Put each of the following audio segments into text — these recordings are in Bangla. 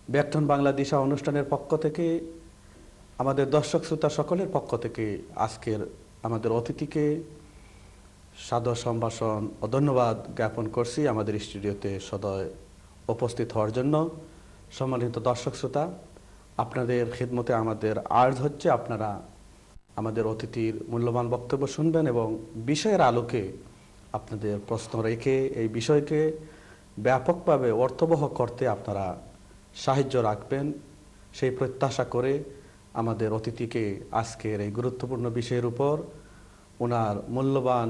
ব্যাকরণ বাংলা দিশা অনুষ্ঠানের পক্ষ থেকে আমাদের দর্শক শ্রোতা সকলের পক্ষ থেকে আজকের আমাদের অতিথিকে সাদর সম্ভাষণ ও ধন্যবাদ জ্ঞাপন করছি আমাদের স্টুডিওতে সদয় উপস্থিত হওয়ার জন্য। সম্মানিত দর্শক শ্রোতা, আপনাদের খিদমতে আমাদের আর্জ হচ্ছে আপনারা আমাদের অতিথির মূল্যবান বক্তব্য শুনবেন এবং বিষয়ের আলোকে আপনাদের প্রশ্ন রেখে এই বিষয়কে ব্যাপকভাবে অর্থবহ করতে আপনারা সাহায্য রাখবেন সেই প্রত্যাশা করে আমাদের অতিথিকে আজকের এই গুরুত্বপূর্ণ বিষয়ের উপর ওনার মূল্যবান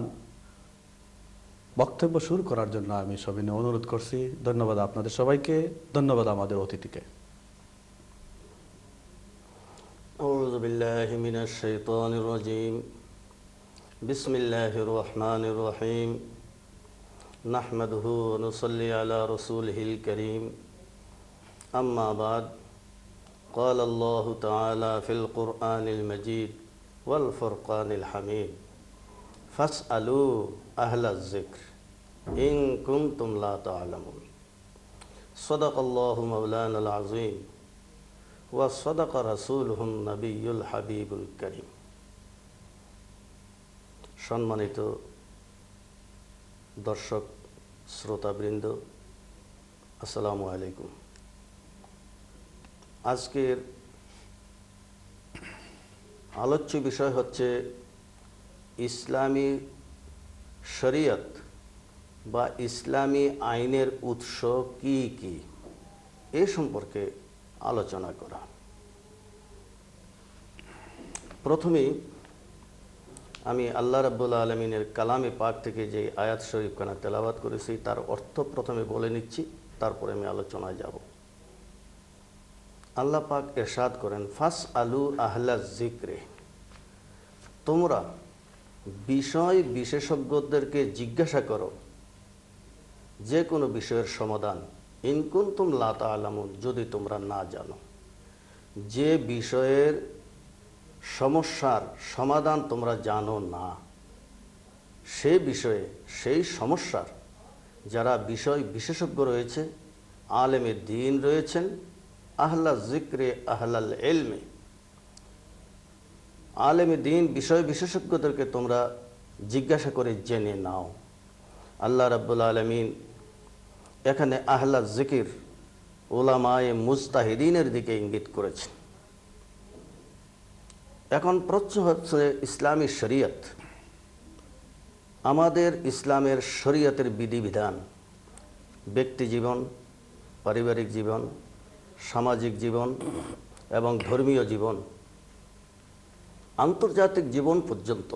বক্তব্য শুরু করার জন্য আমি সবিনয় অনুরোধ করছি। ধন্যবাদ আপনাদের সবাইকে, ধন্যবাদ আমাদের অতিথিকে। أعوذ بالله من الشيطان الرجيم بسم الله الرحمن الرحيم نحمده ونصلي على رسوله الكريم أما بعد قال الله تعالى في القرآن المجيد والفرقان الحميد فاسألوا أهل الذكر إن كنتم لا تعلمون صدق الله مولانا العظيم وصدق رسوله النبي الحبيب الكريم। সম্মানিত দর্শক শ্রোতাবৃন্দ, আসসালামু আলাইকুম। আজকের আলোচ্য বিষয় হচ্ছে ইসলামী শরীয়ত বা ইসলামী আইনের উৎস কি কি, এ সম্পর্কে আলোচনা করা। প্রথমেই আমি আল্লাহ রাব্বুল আলামিনের কালামে পাক থেকে যে আয়াত শরীফখানা তেলাওয়াত করেছি তার অর্থ প্রথমে বলে নিচ্ছি, তারপরে আমি আলোচনায় যাব। আল্লাহ পাক ইরশাদ করেন, ফাস আলু আহলা যিকরে, তোমরা বিষয় বিশেষজ্ঞদেরকে জিজ্ঞাসা করো যে কোনো বিষয়ের সমাধান, ইন কুনতুম লা তা'লামুন, যদি তোমরা না জানো। যে বিষয়ের সমস্যার সমাধান তোমরা জানো না, সে বিষয়ে সেই সমস্যার যারা বিষয় বিশেষজ্ঞ রয়েছে, আলেমে দ্বীন রয়েছেন, আহলা যিকরে আহলাল ইলমে, আলেমে দ্বীন বিষয় বিশেষজ্ঞদেরকে তোমরা জিজ্ঞাসা করে জেনে নাও। আল্লাহ রাব্বুল আলামিন এখানে আহলা যিকির উলামায়ে মুজতাহিদিনের দিকে ইঙ্গিত করেছেন। এখন প্রশ্ন হচ্ছে ইসলামী শরীয়ত। আমাদের ইসলামের শরীয়তের বিধিবিধান ব্যক্তি জীবন, পারিবারিক জীবন, সামাজিক জীবন এবং ধর্মীয় জীবন, আন্তর্জাতিক জীবন পর্যন্ত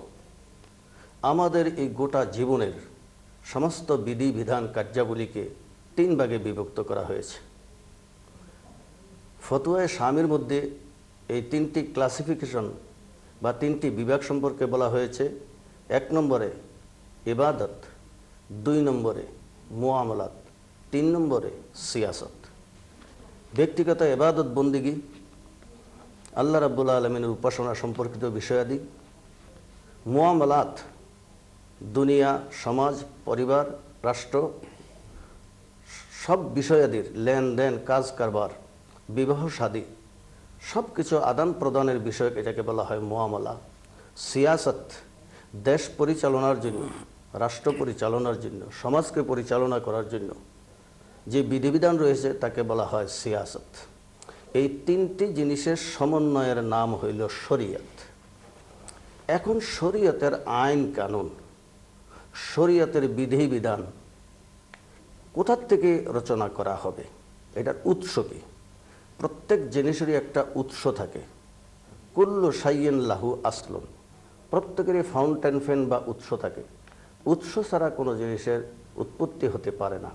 আমাদের এই গোটা জীবনের সমস্ত বিধিবিধান কার্যাবলীকে 3 ভাগে বিভক্ত করা হয়েছে। ফতোয়ায়ে শামির মধ্যে এই 3টি ক্লাসিফিকেশন বা 3টি বিভাগ সম্পর্কে বলা হয়েছে। 1 নম্বরে ইবাদত, 2 নম্বরে মুআমালাত, 3 নম্বরে সিয়াসত। ব্যক্তিগত ইবাদত বন্দিগি, আল্লাহ রাব্বুল আলামিনের উপাসনা সম্পর্কিত বিষয়াদি। মুআমালাত, দুনিয়া, সমাজ, পরিবার, রাষ্ট্র, সব বিষয়াদির লেনদেন, কাজ কারবার, বিবাহ শাদী, সব কিছু আদান প্রদানের বিষয়, এটাকে বলা হয় মুআমালা। সিয়াসত, দেশ পরিচালনার জন্য, রাষ্ট্র পরিচালনার জন্য, সমাজকে পরিচালনা করার জন্য যে বিধিবিধান রয়েছে তাকে বলা হয় সিয়াসত। এই 3টি জিনিসের সমন্বয়ের নাম হইল শরীয়ত। এখন শরীয়তের আইন কানুন, শরীয়তের বিধিবিধান কোথার থেকে রচনা করা হবে, এটার উৎস কি? প্রত্যেক জিনিসেরই একটা উৎস থাকে। কুল্লু শাইইন লাহু আসলুন, প্রত্যেকেরই ফাউন্টেন ফেন বা উৎস থাকে। উৎস ছাড়া কোনো জিনিসের উৎপত্তি হতে পারে না।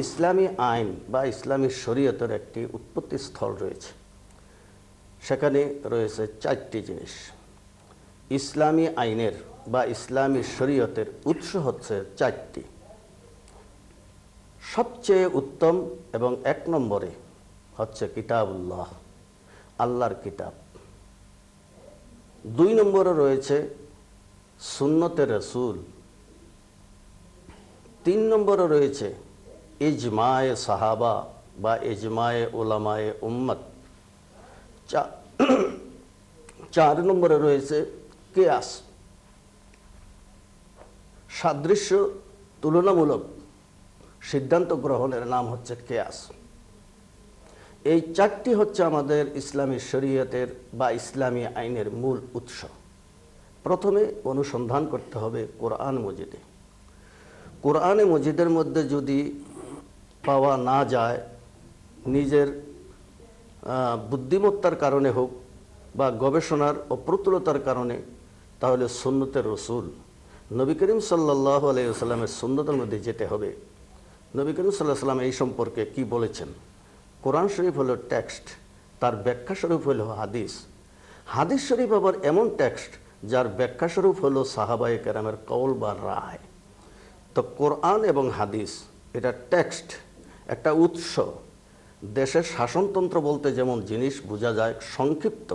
ইসলামী আইন বা ইসলামী শরীয়তের একটি উৎপত্তি স্থল রয়েছে, সেখানে রয়েছে 4টি জিনিস। ইসলামী আইনের বা ইসলামী শরীয়তের উৎস হচ্ছে 4টি। সবচেয়ে উত্তম এবং 1 নম্বরে হচ্ছে কিতাবুল্লাহ, আল্লাহর কিতাব। 2 নম্বরে রয়েছে সুন্নতে রাসূল। 3 নম্বরে রয়েছে ইজমায়ে সাহাবা বা ইজমায়ে উলামায়ে উম্মত। 4 নম্বরে রয়েছে কিয়াস, সাদৃশ্য তুলনামূলক সিদ্ধান্ত গ্রহণের নাম হচ্ছে কিয়াস। এই 4টি হচ্ছে আমাদের ইসলামী শরীয়তের বা ইসলামী আইনের মূল উৎস। প্রথমে অনুসন্ধান করতে হবে কোরআন মজিদে। কোরআনে মজিদের মধ্যে যদি পাওয়া না যায়, নিজের বুদ্ধিমত্তার কারণে হোক বা গবেষণার অপ্রতুলতার কারণে, তাহলে সুন্নতের রসুল নবী করিম সাল্লাল্লাহু আলাইহি ওয়াসাল্লামের সুন্নতের মধ্যে যেতে হবে। নবী করিম সাল্লাল্লাহু আলাইহি ওয়াসাল্লাম এই সম্পর্কে কি বলেছেন? কোরআন শরীফ হলো টেক্সট, তার ব্যাখ্যা স্বরূপ হলো হাদিস। হাদিস শরীফ আবার এমন টেক্সট যার ব্যাখ্যা স্বরূপ হলো সাহাবায়ে কেরামের কওল বা রায়। তো কোরআন এবং হাদিস এটা টেক্সট, একটা উৎস। দেশের শাসনতন্ত্র বলতে যেমন জিনিস বোঝা যায় সংক্ষিপ্ত,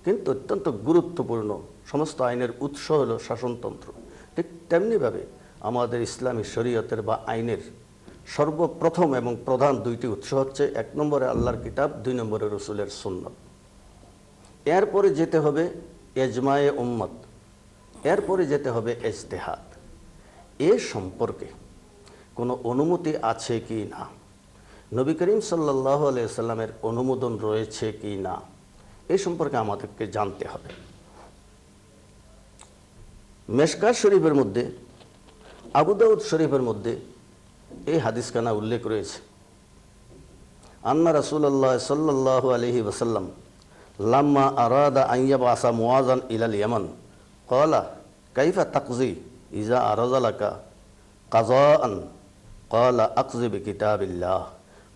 কিন্তু অত্যন্ত গুরুত্বপূর্ণ। সমস্ত আইনের উৎস হলো শাসনতন্ত্র। ঠিক তেমনিভাবে আমাদের ইসলামী শরীয়তের বা আইনের সর্বপ্রথম এবং প্রধান 2টি উৎস হচ্ছে 1 নম্বরে আল্লাহর কিতাব, 2 নম্বরে রসুলের সুন্নত। এরপরে যেতে হবে ইজমায়ে উম্মত, এরপরে যেতে হবে ইজতিহাদ। এ সম্পর্কে কোনো অনুমতি আছে কি না, নবী করিম সাল্লাল্লাহু আলাইহি ওয়াসাল্লামের অনুমোদন রয়েছে কি না, এ সম্পর্কে আমাদেরকে জানতে হবে। মেশকাত শরীফের মধ্যে, আবু দাউদ শরীফের মধ্যে এই হাদিসখানা উল্লেখ রয়েছে। আন্না রাসূলুল্লাহ সাল্লাল্লাহু আলাইহি ওয়াসাল্লাম লাম্মা আরাদা আন ইয়াবআসা মুআযান ইলাল ইয়ামান ক্বালা কাইফা তাকজি ইজা আরাদা লাকা কাযাআন ক্বালা আকজি বিকিতাবিল্লাহ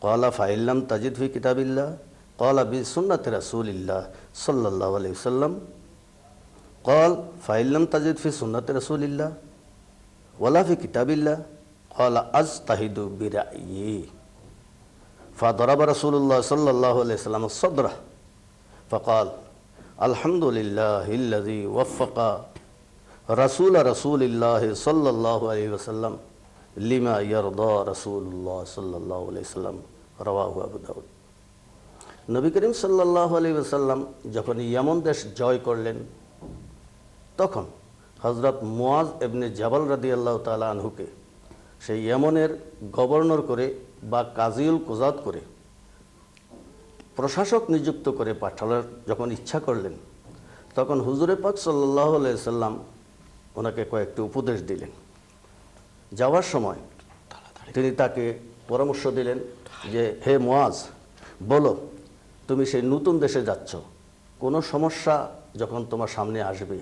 ক্বালা ফাইন লাম তাজিদ ফি কিতাবিল্লাহ ক্বালা বিসুন্নতি রাসূলিল্লাহ সাল্লাল্লাহু আলাইহি ওয়াসাল্লাম ক্বাল ফাইন লাম তাজিদ ফি সুন্নতি রাসূলিল্লাহ ওয়ালা ফি কিতাবিল্লাহ ক্বালা আজতাহিদু বিরা'য়ি ফাদরাবা রাসূলুল্লাহ সাল্লাল্লাহু আলাইহি ওয়াসাল্লাম সাদরাহ فقال الحمد لله الذي وفق رسول الله صلى الله عليه وسلم لما يرضى رسول الله صلى الله عليه وسلم رواه আবু দাউদ। নবী করিম সাল্লাল্লাহু আলাইহি ওয়াসাল্লাম যখন ইয়ামন দেশ জয় করলেন, তখন হযরত মুআজ ইবনে জাবাল রাদিয়াল্লাহু তাআলা আনহুকে সেই ইয়ামনের গভর্নর করে বা কাজিউল কুজাত করে, প্রশাসক নিযুক্ত করে পাঠানোর যখন ইচ্ছা করলেন, তখন হুজুরে পাক সাল্লাল্লাহু আলাইহি ওয়াসাল্লাম ওনাকে কয়েকটি উপদেশ দিলেন। যাওয়ার সময় তিনি তাকে পরামর্শ দিলেন যে, হে মুআজ, বলো তুমি সেই নতুন দেশে যাচ্ছ, কোনো সমস্যা যখন তোমার সামনে আসবে,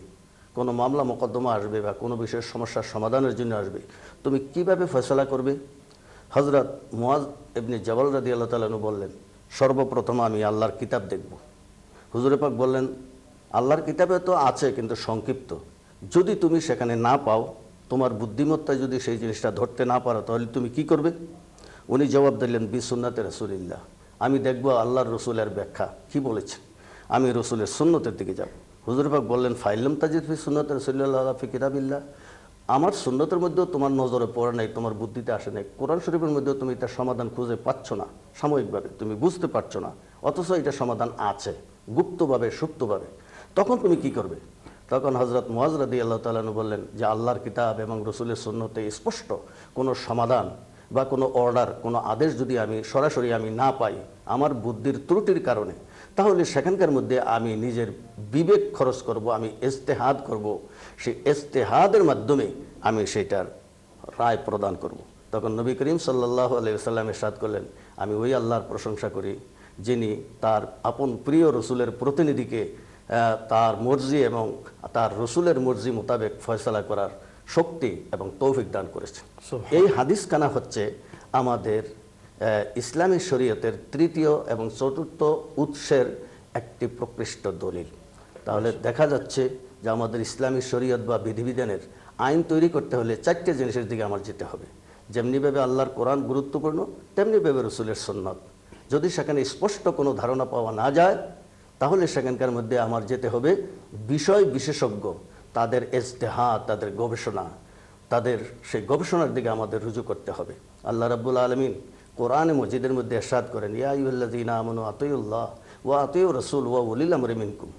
কোনো মামলা মোকদ্দমা আসবে বা কোনো বিশেষ সমস্যার সমাধানের জন্য আসবে, তুমি কিভাবে ফয়সালা করবে? হযরত মুআজ ইবনে জাবাল রাদিয়াল্লাহু তাআলা আনহু বললেন, সর্বপ্রথম আমি আল্লাহর কিতাব দেখব। হুজুরে পাক বললেন, আল্লাহর কিতাবে তো আছে কিন্তু সংক্ষিপ্ত, যদি তুমি সেখানে না পাও, তোমার বুদ্ধিমত্তায় যদি সেই জিনিসটা ধরতে না পারো, তাহলে তুমি কি করবে? উনি জবাব দিলেন, বিসুন্নতি রাসূলিল্লাহ, আমি দেখব আল্লাহর রসুলের ব্যাখ্যা কি বলেছেন, আমি রসুলের সুন্নতের দিকে যাব। হুজুরে পাক বললেন, ফাইলাম তাজিদ ফি সুন্নতি রাসূলিল্লাহ ফি কিতাবিল্লাহ, আমার সুন্নতের মধ্যেও তোমার নজরে পড়ে নাই, তোমার বুদ্ধিতে আসে নাই, কোরআন শরীফের মধ্যেও তুমি তার সমাধান খুঁজে পাচ্ছ না, সাময়িকভাবে তুমি বুঝতে পারছো না, অথচ এটা সমাধান আছে গুপ্তভাবে সুপ্তভাবে, তখন তুমি কি করবে? তখন হযরত মুআজ রাদিয়াল্লাহু তাআলা আনহু বললেন যে, আল্লাহর কিতাব এবং রসুলের সুন্নতে স্পষ্ট কোনো সমাধান বা কোনো অর্ডার, কোনো আদেশ যদি আমি সরাসরি না পাই আমার বুদ্ধির ত্রুটির কারণে, তাহলে সেখানকার মধ্যে আমি নিজের বিবেক খরচ করব, আমি ইজতিহাদ করব, সেই ইজতিহাদের মাধ্যমে আমি সেটার রায় প্রদান করব। তখন নবী করিম সাল্লাল্লাহু আলাইহি ওয়াসাল্লাম ইরশাদ করলেন, আমি ওই আল্লাহর প্রশংসা করি যিনি তার আপন প্রিয় রসুলের প্রতিনিধিকে তার মর্জি এবং তার রসুলের মর্জি মোতাবেক ফয়সালা করার শক্তি এবং তৌফিক দান করেছেন। এই হাদিসখানা হচ্ছে আমাদের ইসলামী শরীয়তের 3য় এবং 4র্থ উৎসের একটি প্রকৃষ্ট দলিল। তাহলে দেখা যাচ্ছে যে আমাদের ইসলামী শরীয়ত বা বিধিবিধানের আইন তৈরি করতে হলে 4টে জিনিসের দিকে আমার যেতে হবে। যেমনিভাবে আল্লাহর কোরআন গুরুত্বপূর্ণ, তেমনিভাবে রসুলের সুন্নত। যদি সেখানে স্পষ্ট কোনো ধারণা পাওয়া না যায়, তাহলে সেখানকার মধ্যে আমার যেতে হবে বিষয় বিশেষজ্ঞ, তাদের ইজতিহাদ, তাদের গবেষণা, তাদের সেই গবেষণার দিকে আমাদের রুজু করতে হবে। আল্লাহ রাব্বুল আলামিন কোরআনে মজিদের মধ্যে ইরশাদ করেন, ইয়া আইয়ুহাল্লাযীনা আমানু আতিউল্লাহ ওয়া আতিউর রাসূল ওয়া উলিল আমরি মিনকুম।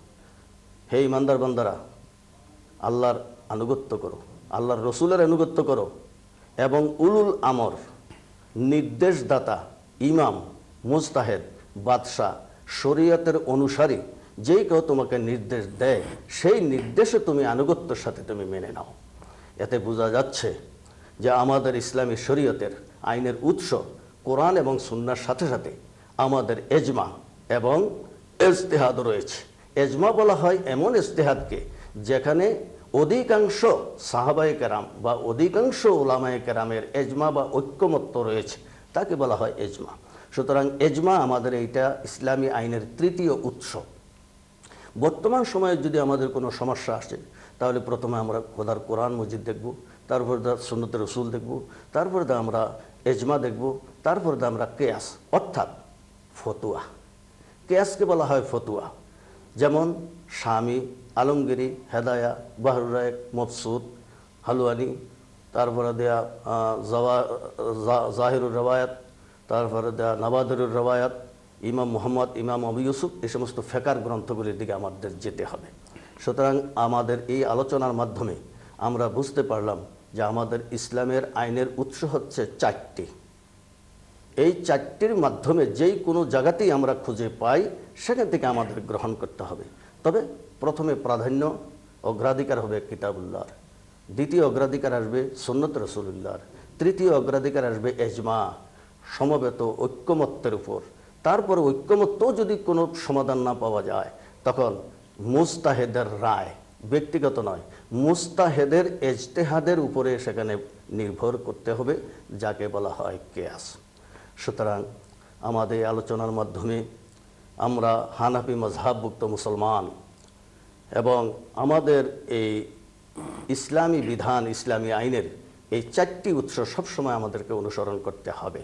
হে ইমানদার বান্দারা, আল্লাহর আনুগত্য করো, আল্লাহর রসুলের আনুগত্য করো এবং উলুল আমর, নির্দেশদাতা, ইমাম, মুজতাহেদ, বাদশাহ, শরীয়তের অনুসারী যেই কেউ তোমাকে নির্দেশ দেয় সেই নির্দেশে তুমি আনুগত্যের সাথে তুমি মেনে নাও। এতে বোঝা যাচ্ছে যে আমাদের ইসলামী শরীয়তের আইনের উৎস কোরআন এবং সুন্নাহর সাথে সাথে আমাদের এজমা এবং ইজতিহাদ রয়েছে। এজমা বলা হয় এমন ইজতিহাদকে যেখানে অধিকাংশ সাহাবায়ে কেরাম বা অধিকাংশ উলামায়ে কেরামের এজমা বা ঐক্যমত্য রয়েছে, তাকে বলা হয় এজমা। সুতরাং এজমা আমাদের এইটা ইসলামী আইনের তৃতীয় উৎস। বর্তমান সময়ে যদি আমাদের কোনো সমস্যা আসে তাহলে প্রথমে আমরা খোদার কোরআন মজিদ দেখব, তারপর সুন্নতে রসুল দেখব, তারপরে আমরা এজমা দেখব, তারপরে আমরা কেয়াস অর্থাৎ ফতুয়া। কেয়াসকে বলা হয় ফতুয়া। যেমন শামি, আলমগিরি, হেদায়া, বাহরুরায়েক, মবসুদ, হালুয়ানি, তারপরে দেয়া জাহিরুর রওয়ায়াত, তারপরে দেয়া নবাদুরুর রওয়ায়াত, ইমাম মুহাম্মদ, ইমাম আবু ইউসুফ, এই সমস্ত ফেকার গ্রন্থগুলির দিকে আমাদের যেতে হবে। সুতরাং আমাদের এই আলোচনার মাধ্যমে আমরা বুঝতে পারলাম যে আমাদের ইসলামের আইনের উৎস হচ্ছে চারটি। এই চারটির মাধ্যমে যেই কোনো জায়গাতেই আমরা খুঁজে পাই সেখান থেকে আমাদের গ্রহণ করতে হবে। তবে প্রথমে প্রাধান্য অগ্রাধিকার হবে কিতাবুল্লাহর, দ্বিতীয় অগ্রাধিকার আসবে সুন্নত রাসূলুল্লাহর, তৃতীয় অগ্রাধিকার আসবে এজমা সমবেত ঐক্যমত্যের উপর। তারপর ঐক্যমত্য যদি কোনো সমাধান না পাওয়া যায় তখন মুজতাহেদের রায়, ব্যক্তিগত নয়, মুজতাহেদের ইজতিহাদের উপরে সেখানে নির্ভর করতে হবে, যাকে বলা হয় কিয়াস। সুতরাং আমাদের এই আলোচনার মাধ্যমে আমরা হানাফি মাযহাবভুক্ত মুসলমান এবং আমাদের এই ইসলামী বিধান, ইসলামী আইনের এই চারটি উৎস সবসময় আমাদেরকে অনুসরণ করতে হবে।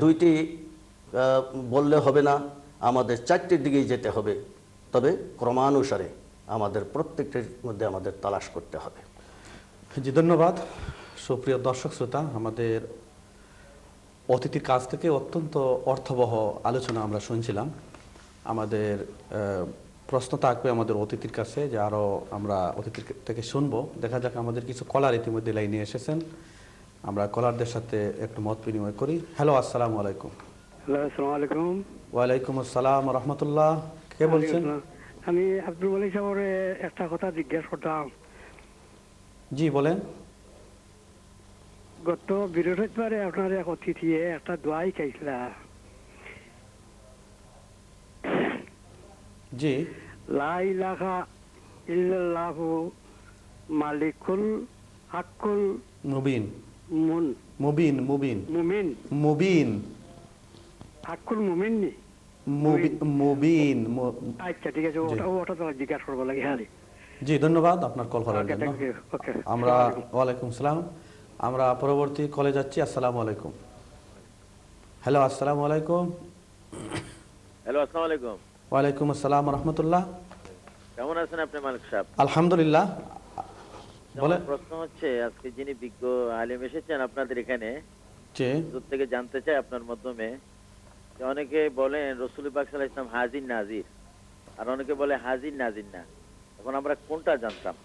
দুইটি বললে হবে না, আমাদের চারটির দিকেই যেতে হবে। তবে ক্রমানুসারে আমাদের প্রত্যেকটির মধ্যে আমাদের তালাশ করতে হবে। জি, ধন্যবাদ। সুপ্রিয় দর্শক শ্রোতা, আমাদের অতিথির কাছ থেকে অত্যন্ত অর্থবহ আলোচনা আমরা শুনছিলাম। আমাদের প্রশ্ন থাকবে আমাদের অতিথির কাছে, যে আরও আমরা অতিথির থেকে শুনবো। দেখা যাক, আমাদের কিছু কলার ইতিমধ্যে লাইনে এসেছেন, আমরা কলারদের সাথে একটু মত বিনিময় করি। হ্যালো, আসসালামু আলাইকুম। আসসালামু আলাইকুম। ওয়ালাইকুম আসসালাম রহমতুল্লাহ। কে বলছেন? আমি আব্দুল মালিক সাহেবের একটা কথা জিজ্ঞাসা করতাম। জি বলেন। গত বৃহস্পতিবারে আপনার এক অতিথি একটা দোয়াই খাইছিলা। জি। লা ইলাহা ইল্লাল্লাহু মালিকুল হাক্কুল মুবিন। মুন মুবিন মুবিন মুমিন মুবিন হাক্কুল মুমিন নি মুবিন। আচ্ছা, ঠিক আছে, ওটা তো জিজ্ঞাসা করবো লাগে। হ্যাঁ জি, ধন্যবাদ আপনার কল করার জন্য। আমরা ওয়ালাইকুম সালাম। আমরা পরবর্তী কলে যাচ্ছি। আসসালামু আলাইকুম। হ্যালো, আসসালামু আলাইকুম। হ্যালো, আসসালামু আলাইকুম। ওয়ালাইকুম আসসালাম রহমতুল্লাহ। কেমন আছেন আপনি মালিক সাহেব? আলহামদুলিল্লাহ। বলে প্রশ্ন হচ্ছে, আজকে যিনি বিজ্ঞ আলেম এসেছেন আপনাদের এখানে, জি, দূর থেকে জানতে চাই আপনার মাধ্যমে, যে অনেকে বলেন রাসূল পাক সাল্লাল্লাহু আলাইহি ওয়াসাল্লাম হাজির নাজির, আর অনেকে বলে হাজির নাজির না। এখন আমরা কোনটা জানতাম?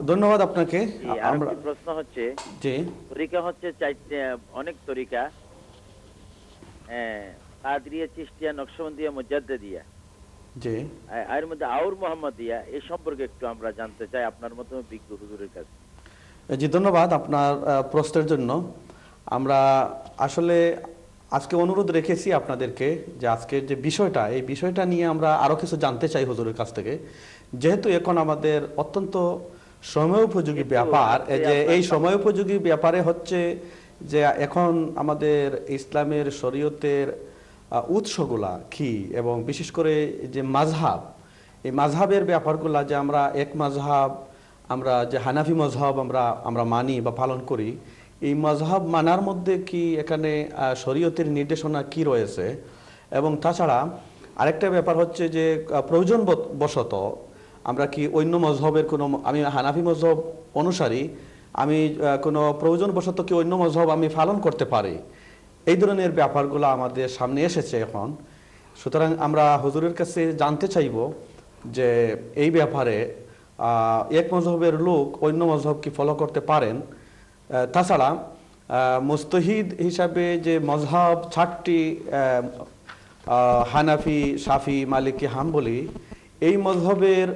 ধন্যবাদ আপনাকে। আমরা প্রশ্ন হচ্ছে, জি, তরিকা হচ্ছে চারটে, অনেক তরিকা, কাদরিয়া, চিশতিয়া, নকশবন্দিয়া, মুজাদ্দিদিয়া, জি, এর মধ্যে আউর মুহাম্মাদিয়া, এই সম্পর্কে একটু আমরা জানতে চাই আপনার মতো বিজ্ঞ হুজুরের কাছে। জি, ধন্যবাদ আপনার প্রশ্নের জন্য। আমরা আসলে আজকে অনুরোধ রেখেছি আপনাদেরকে যে আজকের যে বিষয়টা, এই বিষয়টা নিয়ে আমরা আরও কিছু জানতে চাই হুজুরের কাছ থেকে, যেহেতু এখন আমাদের অত্যন্ত সময় উপযোগী ব্যাপার। যে এই সময় উপযোগী ব্যাপারে হচ্ছে যে এখন আমাদের ইসলামের শরীয়তের উৎসগুলা কি, এবং বিশেষ করে যে মাযহাব, এই মাযহাবের ব্যাপারগুলা, যে আমরা এক মাযহাব, আমরা যে হানাফি মাযহাব আমরা মানি বা পালন করি, এই মাযহাব মানার মধ্যে কি এখানে শরীয়তের নির্দেশনা কি রয়েছে। এবং তাছাড়া আরেকটা ব্যাপার হচ্ছে যে প্রয়োজন বশত আমরা কি অন্য মযহবের কোনো, আমি হানাফি মযহব অনুসারী, আমি কোনো প্রয়োজনবশত কি অন্য মজহব আমি পালন করতে পারি, এই ধরনের ব্যাপারগুলো আমাদের সামনে এসেছে এখন। সুতরাং আমরা হুজুরের কাছে জানতে চাইব যে এই ব্যাপারে এক মজহবের লোক অন্য মজহব কি ফলো করতে পারেন। তাছাড়া মুস্তাহিদ হিসাবে যে মজহব 4টি হানাফি, শাফি, মালিকি, হাম্বলি, এই মজহবের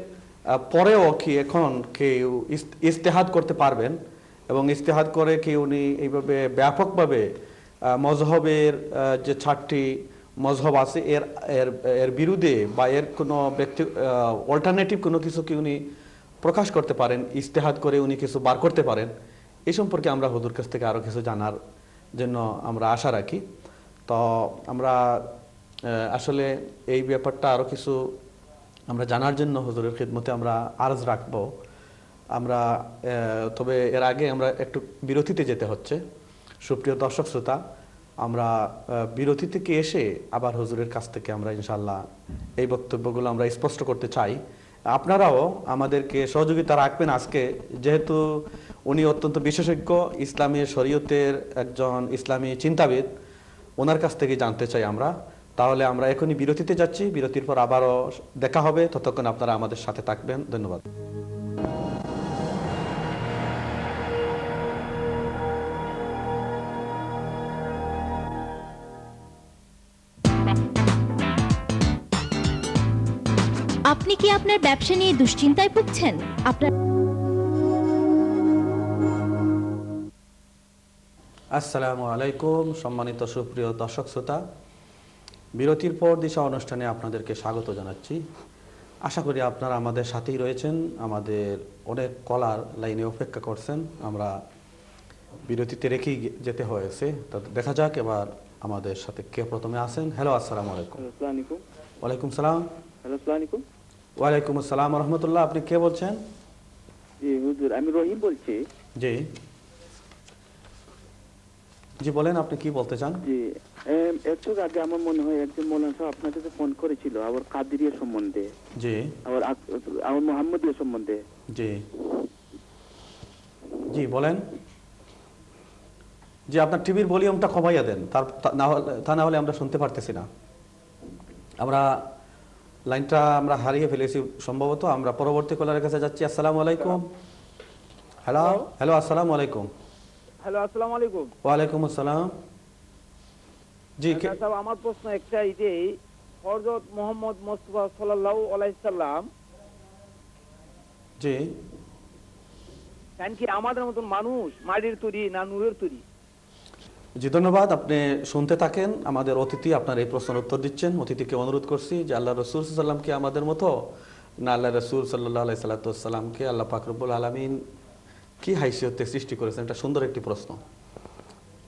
পরেও কি এখন কেউ ইজতেহাদ করতে পারবেন এবং ইজতেহাদ করে কি উনি এইভাবে ব্যাপকভাবে মজহবের যে 4টি মজহব আছে এর এর এর বিরুদ্ধে বা এর কোনো ব্যক্তি অল্টারনেটিভ কোনো কিছু কি উনি প্রকাশ করতে পারেন, ইজতেহাদ করে উনি কিছু বার করতে পারেন, এই সম্পর্কে আমরা হুজুর কাছ থেকে আরও কিছু জানার জন্য আমরা আশা রাখি। তো আমরা আসলে এই ব্যাপারটা আরও কিছু আমরা জানার জন্য হুজুরের খিদমতে আমরা আরজ রাখবো। আমরা তবে এর আগে আমরা একটু বিরতিতে যেতে হচ্ছে। সুপ্রিয় দর্শক শ্রোতা, আমরা বিরতি থেকে এসে আবার হুজুরের কাছ থেকে আমরা ইনশাল্লাহ এই বক্তব্যগুলো আমরা স্পষ্ট করতে চাই। আপনারাও আমাদেরকে সহযোগিতা রাখবেন আজকে, যেহেতু উনি অত্যন্ত বিশেষজ্ঞ, ইসলামী শরীয়তের একজন ইসলামী চিন্তাবিদ, ওনার কাছ থেকে জানতে চাই আমরা। তাহলে আমরা এখনই বিরতিতে যাচ্ছি, বিরতির পর আবারও দেখা হবে, ততক্ষণ আপনারা আমাদের সাথে থাকবেন। ধন্যবাদ। আপনি কি আপনার ব্যবসা নিয়ে দুশ্চিন্তায় ভুগছেন? আপনার আসসালামু আলাইকুম সম্মানিত সুপ্রিয় দর্শক শ্রোতা, বিরতির পর দিশা অনুষ্ঠানে আপনাদেরকে স্বাগত জানাচ্ছি। আশা করি আপনারা আমাদের সাথেই রয়েছেন, আমাদের অনেক কলার লাইনে অপেক্ষা করছেন। আমরা বিরতিতে রেখেই যেতে হয়েছে, তা দেখা যাক এবার আমাদের সাথে কে প্রথমে আসেন। হ্যালো, আসসালামু আলাইকুম। ওয়ালাইকুম সালাম। ওয়ালাইকুম আসসালাম রহমতুল্লাহ। আপনি কে বলছেন? জি হুজুর, আমি রহিম বলছি। জি জি বলেন, আপনি কি বলতে চান? জি, একটু আগে আমার মনে হয় একজন মৌলানা সাহেব আপনার কাছে ফোন করেছিল আবার কাদিরিয়া সম্বন্ধে, জি, আবার মোহাম্মদিয়া সম্বন্ধে। জি জি বলেন। জি, আপনার টিভির ভলিউমটা কমাইয়া দেন, তা না হলে আমরা শুনতে পারতেছি না। আমরা লাইনটা আমরা হারিয়ে ফেলেছি সম্ভবত। আমরা পরবর্তী কলারের কাছে যাচ্ছি। আসসালামু আলাইকুম। হ্যালো হ্যালো, আসসালামু আলাইকুম। হ্যালো, আসসালামু আলাইকুম। ওয়ালাইকুম আসসালাম। জি, স্যার, আমার প্রশ্ন একটাই যে হযরত মুহাম্মদ মুস্তাফা সাল্লাল্লাহু আলাইহি সাল্লাম জি কেন কি আমাদের মতন মানুষ মাটির তৈরি না নূরের তৈরি? জি ধন্যবাদ। আপনি শুনতে থাকেন, আমাদের অতিথি আপনার এই প্রশ্নের উত্তর দিচ্ছেন। অতিথিকে অনুরোধ করছি যে আল্লাহ রসুল সাল্লামকে আমাদের মতো না আল্লাহ রসুল সাল্লাহ আলাই সাল্লাতামকে আল্লাহ পাক রব্বুল আলামিন কি হাইসিয়তে সৃষ্টি করেছেন? এটা সুন্দর একটি প্রশ্ন।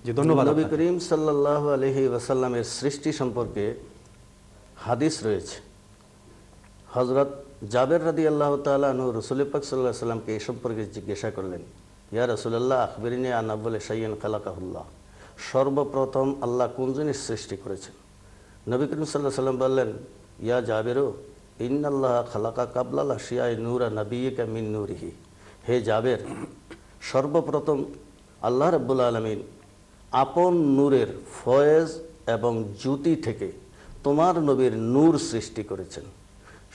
জি ধন্যবাদ। নবী করিম সাল্লাল্লাহু আলাইহি ওয়াসাল্লামের সৃষ্টি সম্পর্কে হাদিস রয়েছে। হযরত জাবের রাদিয়াল্লাহু তাআলা আনহু রাসূল পাক সাল্লাল্লাহু আলাইহি ওয়াসাল্লামকে এই সম্পর্কে জিজ্ঞাসা করলেন, ইয়া রাসূলুল্লাহ আখবিরনি আন আউয়ালি শাইইন খালাকাহুল্লাহ, সর্বপ্রথম আল্লাহ কোন জিনিস সৃষ্টি করেছেন? নবী করিম সাল্লাল্লাহু আলাইহি ওয়াসাল্লাম বললেন, ইয়া জাবেরু ইন্নাল্লাহ খালাকা কাবলাল আশিয়াই নূরা নাবিয়িকা মিন নূরিহি। হে জাবের, সর্বপ্রথম আল্লাহ রাব্বুল আলামিন আপন নূরের ফয়েজ এবং জ্যোতি থেকে তোমার নবীর নূর সৃষ্টি করেছেন।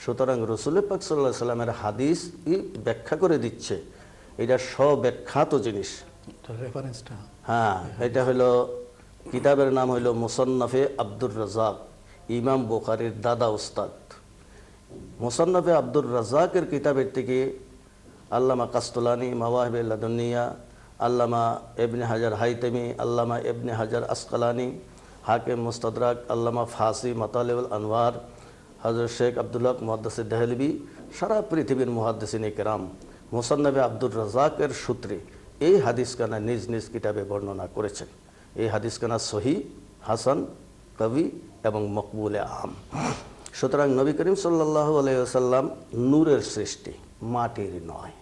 সুতরাং রসুল পাক সাল্লাল্লাহু আলাইহি ওয়াসাল্লামের হাদিস ব্যাখ্যা করে দিচ্ছে, এটা স্বব্যাখ্যাত জিনিস। রেফারেন্সটা, হ্যাঁ, এটা হলো কিতাবের নাম হইল মুসান্নাফে আব্দুর রাজ্জাক, ইমাম বুখারীর দাদা উস্তাদ। মুসান্নাফে আব্দুর রাজ্জাকের কিতাবের থেকে আল্লামা কাস্তুলানি মাওয়াহিবে লাদুনিয়া, আল্লামা ইবনে হাজার হাইতামি, আল্লামা ইবনে হাজার আসকালানি, হাকিম মুস্তাদরাক, আল্লামা ফাসি মাতালিউল আনওয়ার, হযরত শেখ আব্দুল্লাহ মুহাদ্দিস দেহলভী, সারা পৃথিবীর মুহাদ্দিসিনে কেরাম মুসান্নাফে আব্দুর রাজ্জাকের সূত্রে এই হাদিসখানা নিজ নিজ কিতাবে বর্ণনা করেছেন। এই হাদিসখানা সহি, হাসান, কবি এবং মকবুলে আম। সুতরাং নবী করিম সাল্লাল্লাহু আলাইহি ওয়াসাল্লাম নূরের সৃষ্টি, মাটির নয়।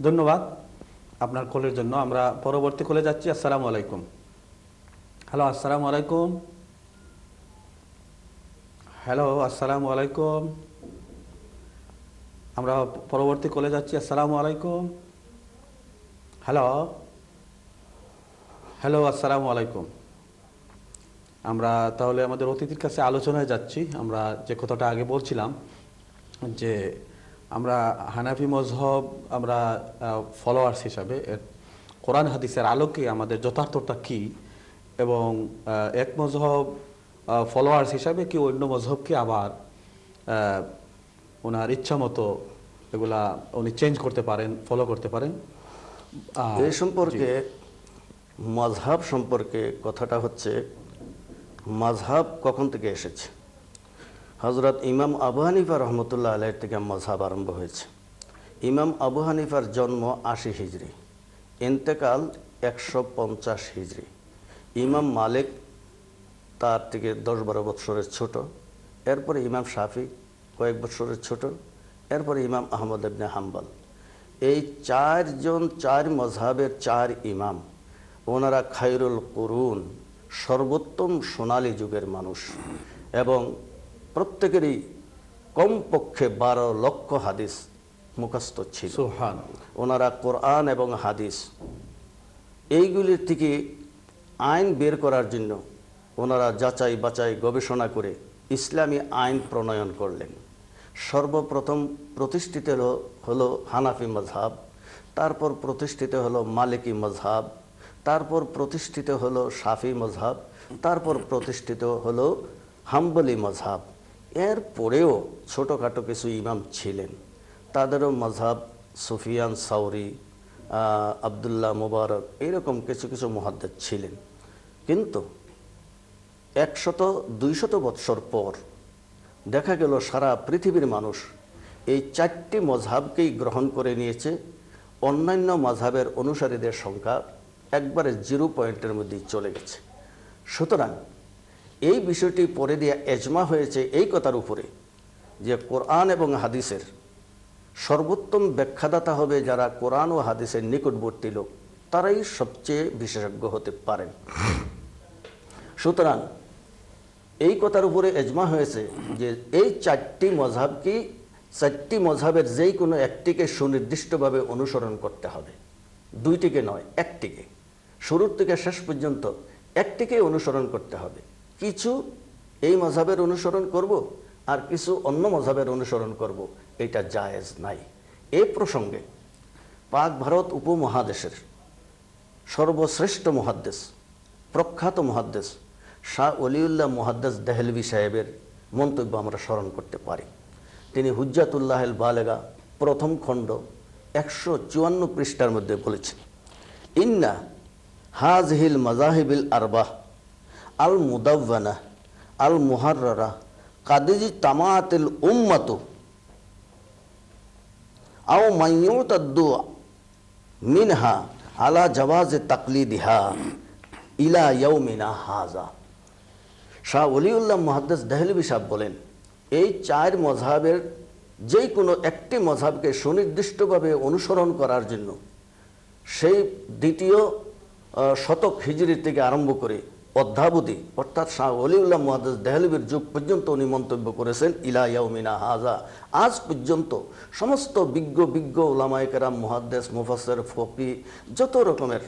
ধন্যবাদ আপনার কলের জন্য। আমরা পরবর্তী কলে যাচ্ছি। আসসালামু আলাইকুম। হ্যালো, আসসালামু আলাইকুম। হ্যালো, আসসালামু আলাইকুম। আমরা পরবর্তী কলে যাচ্ছি। আসসালামু আলাইকুম। হ্যালো হ্যালো, আসসালামু আলাইকুম। আমরা তাহলে আমাদের অতিথির কাছে আলোচনায় যাচ্ছি। আমরা যে কথাটা আগে বলছিলাম যে আমরা হানাফি মজহব আমরা ফলোয়ার্স হিসাবে কোরআন হাদিসের আলোকে আমাদের যথার্থতা কি, এবং এক মজহব ফলোয়ার্স হিসাবে কি অন্য মজহবকে আবার ওনার ইচ্ছা মতো এগুলা উনি চেঞ্জ করতে পারেন, ফলো করতে পারেন। এই সম্পর্কে মাযহাব সম্পর্কে কথাটা হচ্ছে, মাযহাব কখন থেকে এসেছে? হযরত ইমাম আবু হানিফা রহমতুল্লাহ আলাইহি থেকে মাযহাব আরম্ভ হয়েছে। ইমাম আবু হানিফার জন্ম ৮০ হিজরি, ইন্তেকাল ১৫০ হিজরি। ইমাম মালিক তার থেকে ১০-১২ বৎসরের ছোট, এরপরে ইমাম শাফি কয়েক বৎসরের ছোট, এরপরে ইমাম আহমদ ইবনে হাম্বল। এই চারজন, চার মযহাবের চার ইমাম, ওনারা খায়রুল কুরুন, সর্বোত্তম সোনালী যুগের মানুষ, এবং প্রত্যেকেরই কমপক্ষে ১২ লক্ষ হাদিস মুখস্থ ছিল। সুবহানাল্লাহ। ওনারা কোরআন এবং হাদিস এইগুলির থেকে আইন বের করার জন্য ওনারা যাচাই বাছাই গবেষণা করে ইসলামী আইন প্রণয়ন করলেন। সর্বপ্রথম প্রতিষ্ঠিত হলো হানাফি মযহাব, তারপর প্রতিষ্ঠিত হলো মালিকি মযহাব, তারপর প্রতিষ্ঠিত হলো শাফি মযহাব, তারপর প্রতিষ্ঠিত হলো হাম্বলি মযহাব। এর পরেও ছোটোখাটো কিছু ইমাম ছিলেন, তাদেরও মযহাব সুফিয়ান সাউরি, আবদুল্লাহ মুবারক, এরকম কিছু কিছু মুহাদ্দিস ছিলেন। কিন্তু ১০০-২০০ বৎসর পর দেখা গেল সারা পৃথিবীর মানুষ এই চারটি মযহাবকেই গ্রহণ করে নিয়েছে। অন্যান্য মযহাবের অনুসারীদের সংখ্যা একবারে 0 পয়েন্টের মধ্যেই চলে গেছে। সুতরাং এই বিষয়টি পরে দিয়ে এজমা হয়েছে এই কথার উপরে যে কোরআন এবং হাদিসের সর্বোত্তম ব্যাখ্যাদাতা হবে যারা কোরআন ও হাদিসের নিকটবর্তী লোক, তারাই সবচেয়ে বিশেষজ্ঞ হতে পারেন। সুতরাং এই কথার উপরে এজমা হয়েছে যে এই চারটি মযহাবের যেই কোনো একটিকে সুনির্দিষ্টভাবে অনুসরণ করতে হবে, দুইটিকে নয়, একটিকে, শুরুর থেকে শেষ পর্যন্ত একটিকে অনুসরণ করতে হবে। কিছু এই মযহাবের অনুসরণ করব আর কিছু অন্য মযহাবের অনুসরণ করব, এটা জায়েজ নাই। এই প্রসঙ্গে পাক ভারত উপমহাদেশের সর্বশ্রেষ্ঠ মুহাদ্দিস, প্রখ্যাত মুহাদ্দিস শাহ ওলিউল্লাহ মুহাদ্দিস দেহলভী সাহেবের মন্তব্য আমরা স্মরণ করতে পারি। তিনি হুজ্জাতুল্লাহিল বালেগা প্রথম খণ্ড ১৫৪ পৃষ্ঠার মধ্যে বলেছেন, ইন্না হাযহিল মাযাহিবিল আরবাহ আল মুদাওয়ানা আল মুহাররারা কাদিজি তামাতিল উম্মাতু আও মাইয়ুতাদ্দু মিনহা আলা জাওয়াজে তাকলিদিহা ইলা ইয়াউমিনা হাযা। শাহ ওলিউল্লাহ মুহাদ্দিস দেহলভী সাহেব বলেন, এই চার মযহাবের যেই কোনো একটি মযহাবকে সুনির্দিষ্টভাবে অনুসরণ করার জন্য সেই দ্বিতীয় শতক হিজরি থেকে আরম্ভ করে অদ্যাবধি, অর্থাৎ শাহ ওলিউল্লাহ মুহাদ্দিস দেহলভীর যুগ পর্যন্ত উনি মন্তব্য করেছেন ইলা ইয়াউমিনা হাযা, আজ পর্যন্ত সমস্ত বিজ্ঞ উলামায়ে কেরাম, মুহাদ্দিস, মুফাসসির, ফকি, যত রকমের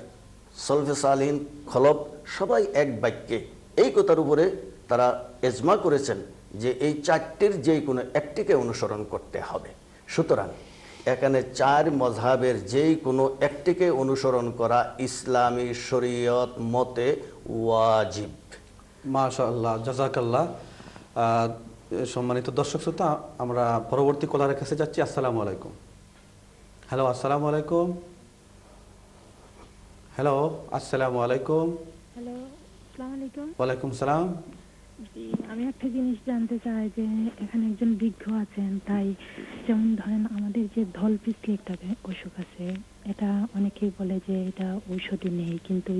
সলফে সালিহিন, খলফ, সবাই এক বাক্যে এই কথার উপরে তারা এজমা করেছেন যে এই চারটির যেই কোনো একটিকে অনুসরণ করতে হবে। সুতরাং এখানে চার মযহাবের যেই কোনো একটিকে অনুসরণ করা ইসলামী শরীয়ত মতে ওয়াজিব। মাশাআল্লাহ, জাযাকাল্লাহ। সম্মানিত দর্শক শ্রোতা, আমরা পরবর্তী কলারের কাছে যাচ্ছি। আসসালামু আলাইকুম। হ্যালো, আসসালামু আলাইকুম। হ্যালো, আসসালামু আলাইকুম। হ্যালো, আসসালামু আলাইকুম। ওয়ালাইকুম সালাম। জি, আমি একটা জিনিস জানতে চাই যে এখানে একজন বিজ্ঞ আছেন, তাই যেমন ধরেন আমাদের যে ধলপিসলি একটা অসুখ আছে, এটা অনেকেই বলে যে এটা ঔষধি নেই, কিন্তু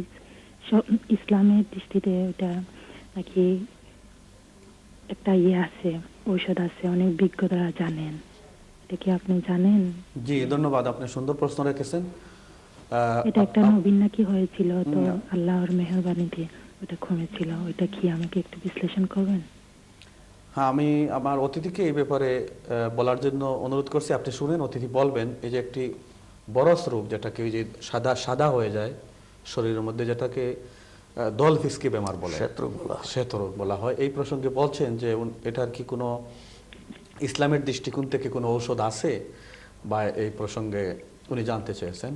ইসলামের দৃষ্টিতে এটা নাকি একটা আছে, ঔষধ আছে, অনেক বিজ্ঞরা জানেন। এটা কি আপনি জানেন? জি, ধন্যবাদ, আপনি সুন্দর প্রশ্ন রেখেছেন। এটা একটা নবীন নাকি হয়েছিল, তো আল্লাহর মেহেরবানিতে ওটা কমেছিল, ওইটা কি আমাকে একটু বিশ্লেষণ করবেন? হ্যাঁ, আমি আমার অতিথিকে এই ব্যাপারে বলার জন্য অনুরোধ করছি। আপনি শুনেন, অতিথি বলবেন। এই যে একটি বরস রোগ, যেটাকে ওই যে সাদা সাদা হয়ে যায় শরীরের মধ্যে, যেটাকে দল ফিসকি বেমার বলে, শ্বেতরোগ বলা হয়, এই প্রসঙ্গে বলছেন যে এটার কি কোনো ইসলামের দৃষ্টিকোণ থেকে কোনো ঔষধ আছে, বা এই প্রসঙ্গে উনি জানতে চেয়েছেন।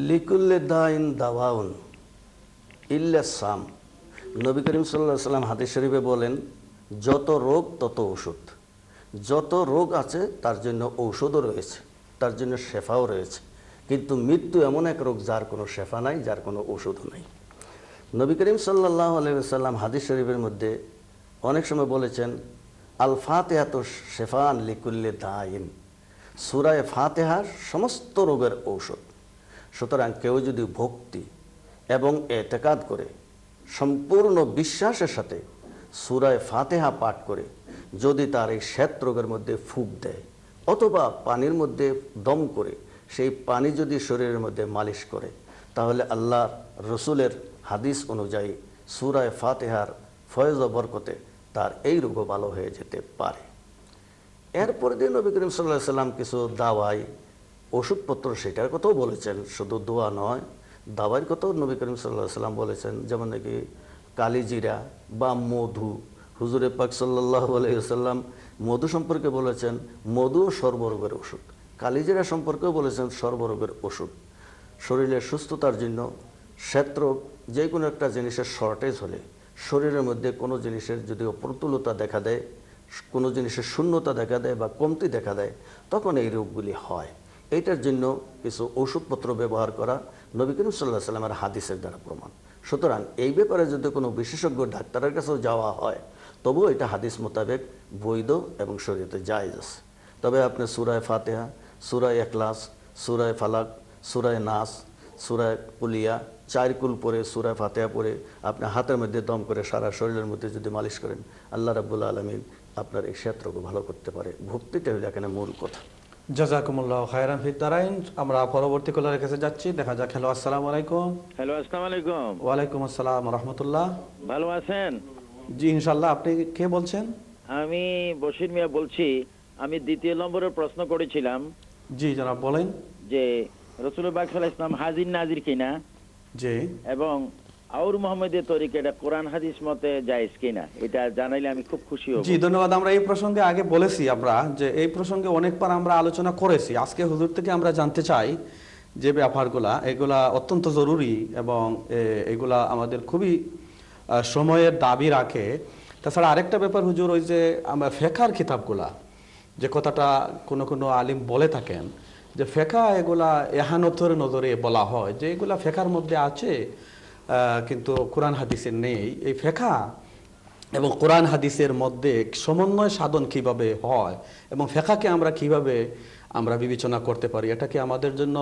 লিকুল্লে দাইন দাওয়াউন ইল্লা সাম, নবী করিম সাল্লাল্লাহু আলাইহি ওয়াসাল্লাম হাদিস শরীফে বলেন, যত রোগ তত ঔষধ। যত রোগ আছে তার জন্য ঔষধও রয়েছে, তার জন্য শেফাও রয়েছে। কিন্তু মৃত্যু এমন এক রোগ যার কোনো শেফা নাই, যার কোনো ঔষধও নাই। নবী করিম সাল্লাল্লাহু আলাইহি ওয়াসাল্লাম হাদিস শরীফের মধ্যে অনেক সময় বলেছেন, আল ফাতিহাতু শেফান লিকুল্লি দাইন, সূরা ফাতিহা সমস্ত রোগের ঔষধ। সুতরাং কেউ যদি ভক্তি এবং এতেকাদ করে সম্পূর্ণ বিশ্বাসের সাথে সূরা ফাতিহা পাঠ করে যদি তার এই শ্বেত রোগের মধ্যে ফুঁক দেয়, অথবা পানির মধ্যে দম করে সেই পানি যদি শরীরের মধ্যে মালিশ করে, তাহলে আল্লাহ রসুলের হাদিস অনুযায়ী সূরা ফাতিহার ফয়েজ ও বরকতে তার এই রোগও ভালো হয়ে যেতে পারে। এরপরে দিয়ে নবী করিম সাল্লাল্লাহু আলাইহি ওয়াসাল্লাম কিছু দাওয়াই ওষুধপত্র সেটার কথাও বলেছেন, শুধু দোয়া নয়, দাওয়াইয়ের কথাও নবী করিম সাল্লাল্লাহু আলাইহি ওয়াসাল্লাম বলেছেন। যেমন নাকি কালিজিরা বা মধু, হুজুরে পাক সাল্লাল্লাহু আলাইহি ওয়াসাল্লাম মধু সম্পর্কে বলেছেন মধু সর্বরোগের ওষুধ, কালিজিরা সম্পর্কেও বলেছেন সর্বরোগের ওষুধ। শরীরের সুস্থতার জন্য শ্বেতরোগ, যে কোনো একটা জিনিসের শর্টেজ হলে, শরীরের মধ্যে কোনো জিনিসের যদি অপ্রতুলতা দেখা দেয়, কোনো জিনিসের শূন্যতা দেখা দেয় বা কমতি দেখা দেয়, তখন এই রোগগুলি হয়। এইটার জন্য কিছু ওষুধপত্র ব্যবহার করা নবী করিম সাল্লাল্লাহু আলাইহি ওয়াসাল্লামের হাদিসের দ্বারা প্রমাণ। সুতরাং এই ব্যাপারে যদি কোনো বিশেষজ্ঞ ডাক্তারের কাছেও যাওয়া হয়, তবুও এটা হাদিস মোতাবেক বৈধ এবং শরীয়তে জায়েজ আছে। তবে আপনি সূরা ফাতিহা, সূরা ইখলাস, সূরা ফালাক, সূরা নাস, সূরা কুলিয়া, 4 কুল পরে সূরা ফাতিহা পরে আপনি হাতের মধ্যে দম করে সারা শরীরের মধ্যে যদি মালিশ করেন, আল্লাহ রাব্বুল আলামিন আপনার এই শ্বেতরোগ ভালো করতে পারে। ভক্তিটা হলো এখানে মূল কথা। জাযাকুমুল্লাহু খায়রান ফিদ দারাইন। আমরা পরবর্তী কলারের কাছে যাচ্ছি, দেখা যাক। হ্যালো, আসসালামু আলাইকুম। হ্যালো, আসসালামু আলাইকুম। ওয়ালাইকুম আসসালাম ওয়া রাহমাতুল্লাহ। ভালো আছেন? জি ইনশাআল্লাহ। আপনি কে বলছেন? আমি বশির মিয়া বলছি। আমি 2 নম্বরের প্রশ্ন করেছিলাম। জি জনাব, বলেন। যে রাসূলুল্লাহ সাল্লাল্লাহু আলাইহি ওয়াসাল্লাম হাজির নাজির কিনা, জি, এবং আউর মুহাম্মদের তরিকা এটা কোরআন হাদিস মতে জায়েজ কিনা, এটা জানাইলে আমি খুব খুশি হব। জি ধন্যবাদ। আমরা এই প্রসঙ্গে আগে বলেছি, আমরা যে এই প্রসঙ্গে অনেকবার আমরা আলোচনা করেছি। আজকে হুজুর থেকে আমরা জানতে চাই যে ব্যাপারগুলা, এগুলা অত্যন্ত জরুরি এবং এগুলা আমাদের খুবই সময়ের দাবি রাখে। তাছাড়া আরেকটা ব্যাপার হুজুর, ওই যে আমরা ফেকার কিতাবগুলা, যে কথাটা কোনো কোনো আলিম বলে থাকেন যে ফেকা এগুলা এহানতের নজরে বলা হয়, যে এগুলা ফেকার মধ্যে আছে কিন্তু কোরআন হাদিসের নেই। এই ফেকা এবং কোরআন হাদিসের মধ্যে সমন্বয় সাধন কিভাবে হয় এবং ফেকাকে আমরা কিভাবে আমরা বিবেচনা করতে পারি, এটা কি আমাদের জন্য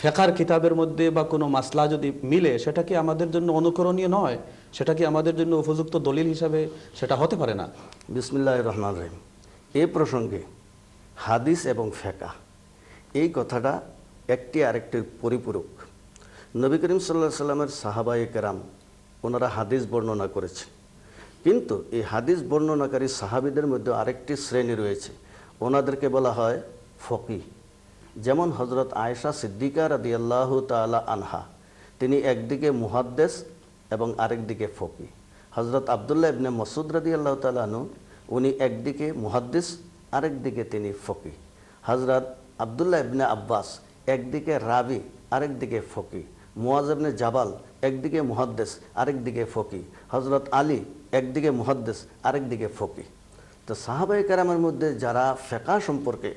ফেকার কিতাবের মধ্যে বা কোনো মাসলা যদি মিলে, সেটা কি আমাদের জন্য অনুকরণীয় নয়? সেটা কি আমাদের জন্য উপযুক্ত দলিল হিসাবে সেটা হতে পারে না? বিসমিল্লাহির রহমানির রহিম। এই প্রসঙ্গে হাদিস এবং ফেকা, এই কথাটা একটি আরেকটির পরিপূরক। নবী করিম সাল্লাল্লাহু আলাইহি ওয়াসাল্লামের সাহাবায়ে কেরাম ওনারা হাদিস বর্ণনা করেছেন, কিন্তু এই হাদিস বর্ণনাকারী সাহাবীদের মধ্যে আরেকটি শ্রেণী রয়েছে, ওনাদেরকে বলা হয় ফকিহ। যেমন হযরত আয়েশা সিদ্দিকা রাদিয়াল্লাহু তাআলা আনহা, তিনি একদিকে মুহাদ্দিস এবং আরেকদিকে ফকিহ। হযরত আব্দুল্লাহ ইবনে মাসউদ রাদিয়াল্লাহু তাআলা আনহু, উনি একদিকে মুহাদ্দিস, আরেকদিকে তিনি ফকিহ। হযরত আব্দুল্লাহ ইবনে আব্বাস একদিকে রাবি, আরেকদিকে ফকিহ। মুয়াজ ইবনে জাবাল একদিকে মুহাদ্দিস, আরেকদিকে ফকিহ। হযরত আলী একদিকে মুহাদ্দিস, আরেকদিকে ফকিহ। তো সাহাবায়ে কেরামের মধ্যে যারা ফিকহ সম্পর্কে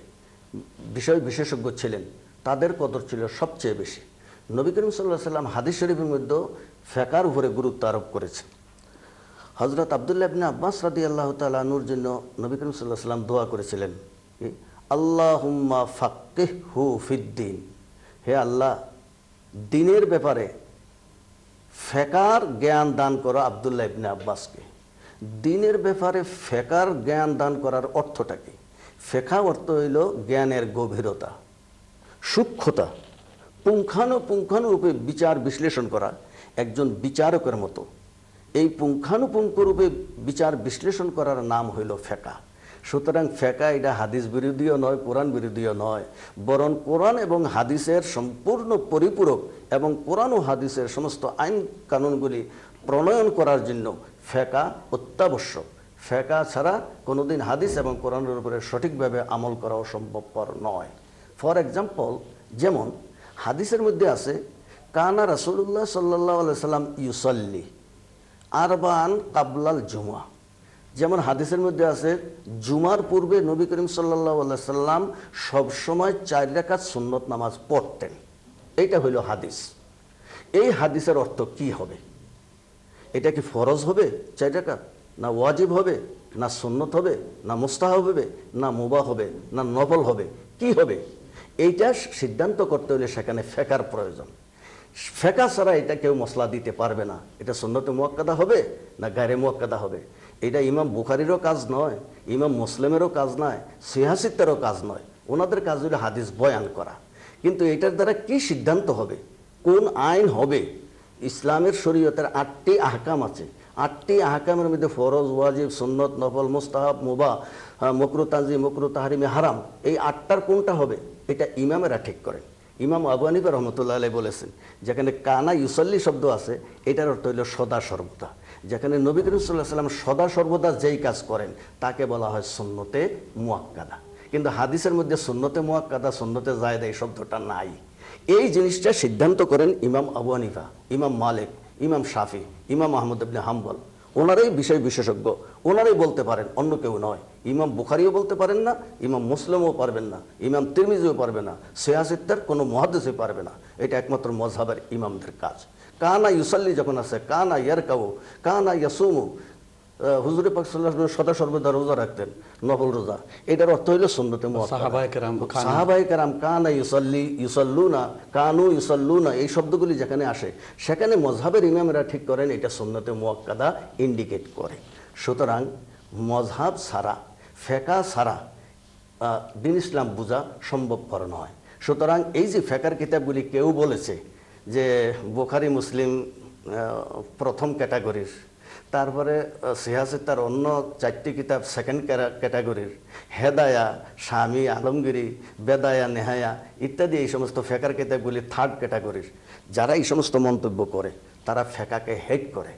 বিষয় বিশেষজ্ঞ ছিলেন, তাদের কদর ছিল সবচেয়ে বেশি। নবী করিম সাল্লাল্লাহু আলাইহি ওয়াসাল্লাম হাদিস শরীফের মধ্যে ফিকহের উপরে গুরুত্ব আরোপ করেছেন। হযরত আব্দুল্লাহ ইবনে আব্বাস রাদিয়াল্লাহু তাআলা আনহুর জন্য নবী করিম সাল্লাল্লাহু আলাইহি ওয়াসাল্লাম দোয়া করেছিলেন, আল্লাহুম্মা ফাক্কিহহু ফিদ্দিন, হে আল্লাহ, দ্বীনের ব্যাপারে ফিকহের জ্ঞান দান করো আব্দুল্লাহ ইবনে আব্বাসকে। দ্বীনের ব্যাপারে ফিকহের জ্ঞান দান করার অর্থটা কি? ফিকহ অর্থ হইল জ্ঞানের গভীরতা, সূক্ষ্মতা, পুঙ্খানুপুঙ্খানুরূপে বিচার বিশ্লেষণ করা, একজন বিচারকের মতো এই পুঙ্খানুপুঙ্খরূপে বিচার বিশ্লেষণ করার নাম হইল ফিকহ। সুতরাং ফেকা এটা হাদিস বিরোধীও নয়, কোরআন বিরোধীও নয়, বরং কোরআন এবং হাদিসের সম্পূর্ণ পরিপূরক এবং কোরআন ও হাদিসের সমস্ত আইন কানুনগুলি প্রণয়ন করার জন্য ফেকা অত্যাবশ্যক। ফেকা ছাড়া কোনোদিন হাদিস এবং কোরআনের উপরে সঠিকভাবে আমল করাও সম্ভবপর নয়। ফর এক্সাম্পল, যেমন হাদিসের মধ্যে আছে কানা রাসূলুল্লাহ সাল্লাল্লাহু আলাইহি সাল্লাম ইউসাল্লি আরবান কাবলাল জুমা। যেমন হাদিসের মধ্যে আছে জুমার পূর্বে নবী করিম সাল্লাল্লাহু আলাইহি সাল্লাম সবসময় 4 রাকাত সুন্নত নামাজ পড়তেন। এইটা হইল হাদিস। এই হাদিসের অর্থ কি হবে? এটা কি ফরজ হবে 4 রাকাত, না ওয়াজিব হবে, না সুন্নত হবে, না মুস্তাহাব হবে, না মুবাহ হবে, না নফল হবে, কি হবে? এইটা সিদ্ধান্ত করতে হলে সেখানে ফেকার প্রয়োজন। ফেকা ছাড়া এটা কেউ মসলা দিতে পারবে না। এটা সুন্নতে মুআক্কাদা হবে না গায়রে মুআক্কাদা হবে, এটা ইমাম বুখারীরও কাজ নয়, ইমাম মুসলিমেরও কাজ নয়, সিহাসিত্তারও কাজ নয়। ওনাদের কাজ হলো হাদিস বয়ান করা। কিন্তু এটার দ্বারা কি সিদ্ধান্ত হবে, কোন আইন হবে? ইসলামের শরীয়তের 8টি আহকাম আছে। 8টি আহকামের মধ্যে ফরজ, ওয়াজিব, সুন্নত, নফল, মুস্তাহাব, মুবাহ, মাকরুহ তানজিহ, মাকরুহ তাহরিমে, হারাম, এই 8টার কোনটা হবে এটা ইমামেরা ঠিক করেন। ইমাম আবু হানিফা রহমতুল্লাহ আলাইহি বলেছেন যেখানে কানা ইউসাল্লি শব্দ আছে এটার অর্থ হইল সদা সর্বদা। যেখানে নবী করিম সাল্লাল্লাহু আলাইহি ওয়াসাল্লাম সদা সর্বদা যেই কাজ করেন তাকে বলা হয় সুন্নতে মুআক্কাদা। কিন্তু হাদিসের মধ্যে সুন্নতে মুআক্কাদা, সুন্নতে জায়েদা এই শব্দটা নাই। এই জিনিসটা সিদ্ধান্ত করেন ইমাম আবু হানিফা, ইমাম মালিক, ইমাম শাফি, ইমাম আহমদ ইবনে হাম্বল। ওনারাই বিষয় বিশেষজ্ঞ, ওনারাই বলতে পারেন, অন্য কেউ নয়। ইমাম বুখারীও বলতে পারেন না, ইমাম মুসলিমও পারবেন না, ইমাম তিরমিজিও পারবে না, সিয়াসিত্তার কোনো মুহাদ্দিসই পারবে না। এটা একমাত্র মযহাবের ইমামদের কাজ। কানা ইউসাল্লি যখন আছে, কানা ইয়ারকাউ, কানা ইয়াসুমু, হুজুরে পাক সাল্লাল্লাহু আলাইহি ওয়াসাল্লাম সদা সর্বদা রোজা রাখতেন, নফল রোজা। এটার অর্থ হইল সুন্নতে মুআক্কাদা। সাহাবায়ে কেরাম কানা ইউসাল্লি, ইউসাল্লুনা, কানু ইউসাল্লুনা, এই শব্দগুলি যেখানে আসে সেখানে মযহাবের ইমামরা ঠিক করেন এটা সুন্নতে মুআক্কাদা ইন্ডিকেট করে। সুতরাং মযহাব ছাড়া, ফেকা ছাড়া দ্বীন ইসলাম বোঝা সম্ভবপর নয়। সুতরাং এই যে ফেকার কিতাবগুলি কেউ বলেছে যে বুখারী মুসলিম প্রথম ক্যাটাগরির, তারপরে সিহাসিত্তার অন্য 4টি কিতাব সেকেন্ড ক্যাটাগরির, হেদায়া, শামি, আলমগিরি, বেদায়া, নেহায়া ইত্যাদি এই সমস্ত ফেকার কিতাবগুলি 3rd ক্যাটাগরির। যারা এই সমস্ত মন্তব্য করে তারা ফেকাকে হেট করে।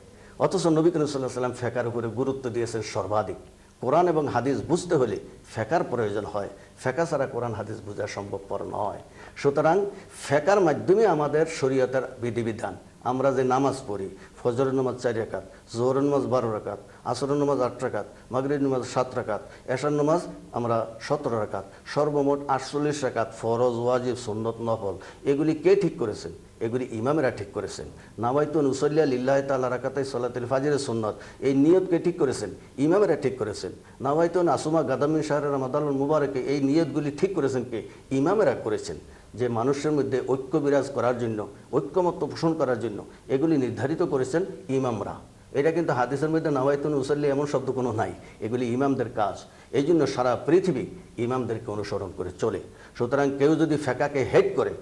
অথচ নবী করিম সাল্লাল্লাহু আলাইহি ওয়াসাল্লাম ফেকার উপরে গুরুত্ব দিয়েছেন সর্বাধিক। কোরআন এবং হাদিস বুঝতে হলে ফেকার প্রয়োজন হয়, ফেকা ছাড়া কোরআন হাদিস বোঝা সম্ভবপর নয়। সুতরাং ফেকার মাধ্যমে আমাদের শরীয়তের বিধিবিধান, আমরা যে নামাজ পড়ি, ফজরের নামাজ 4 রাকাত, জোহরের নামাজ 12 রাকাত, আসরের নামাজ 8 রাকাত, মাগরিবের নামাজ 7 রাকাত, এশার নামাজ আমরা 17 রাকাত, সর্বমোট 48 রাকাত ফরজ, ওয়াজিব, সুন্নত, নফল, এগুলি কে ঠিক করেছেন? এগুলি ইমামেরা ঠিক করেছেন। নাওয়াইতু নুসাল্লি লিল্লাহি তাআলা রাকাতাই সালাতুল ফাজরের সুন্নাত, এই নিয়তকে ঠিক করেছেন ইমামেরা ঠিক করেছেন। নাওয়াইতু নাসুমা গাদাম মিন শাহরি রমাদানুল মুবারাকে, এই নিয়তগুলি ঠিক করেছেন কে? ইমামেরা করেছেন। যে মানুষের মধ্যে ঐক্য বিরাজ করার জন্য, ঐক্যমত্য পোষণ করার জন্য এগুলি নির্ধারিত করেছেন ইমামরা। এটা কিন্তু হাদিসের মধ্যে নাওয়াইতু নুসাল্লি এমন শব্দ কোনো নাই, এগুলি ইমামদের কাজ। এই জন্য সারা পৃথিবী ইমামদেরকে অনুসরণ করে চলে। সুতরাং কেউ যদি ফেকাকে হেট করে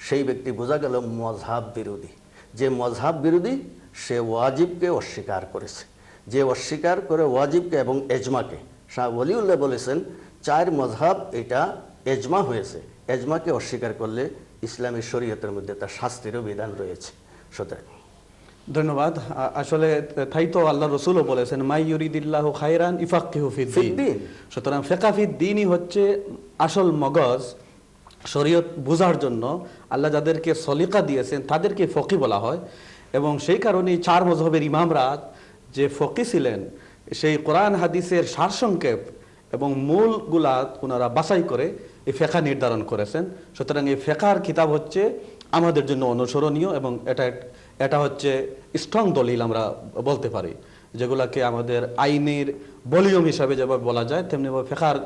সেই ব্যক্তি বোঝা গেল মযহাব বিরোধী। যে মযহাব বিরোধী সে ওয়াজিবকে অস্বীকার করেছে। যে অস্বীকার করে ওয়াজিবকে এবং এজমাকে, শাহ ওলিউল্লাহ বলেছেন 4 মযহাব এটা এজমা হয়েছে, এজমাকে অস্বীকার করলে ইসলামী শরীয়তের মধ্যে তার শাস্তিরও বিধান রয়েছে। সুতরাং ধন্যবাদ। আসলে তাই তো আল্লাহ রসুলও বলেছেন মাই ইউরিদিল্লাহু খায়রান ইফাক্কিহু ফিদ্দীন। সুতরাং ফিকহ ফিদ্দীনই হচ্ছে আসল মগজ। শরীয়ত বোঝার জন্য আল্লাহ যাদেরকে সলিকা দিয়েছেন তাদেরকে ফকি বলা হয়। এবং সেই কারণেই 4 মযহবের ইমামরা যে ফকি ছিলেন সেই কোরআন হাদিসের সারসংক্ষেপ এবং মূলগুলা ওনারা বাছাই করে এই ফেকা নির্ধারণ করেছেন। সুতরাং এই ফেকার কিতাব হচ্ছে আমাদের জন্য অনুসরণীয় এবং এটা হচ্ছে স্ট্রং দলিল আমরা বলতে পারি, যেগুলাকে আমাদের আইনের ভলিউম হিসাবে যেভাবে বলা যায় তেমনিভাবে ফেকার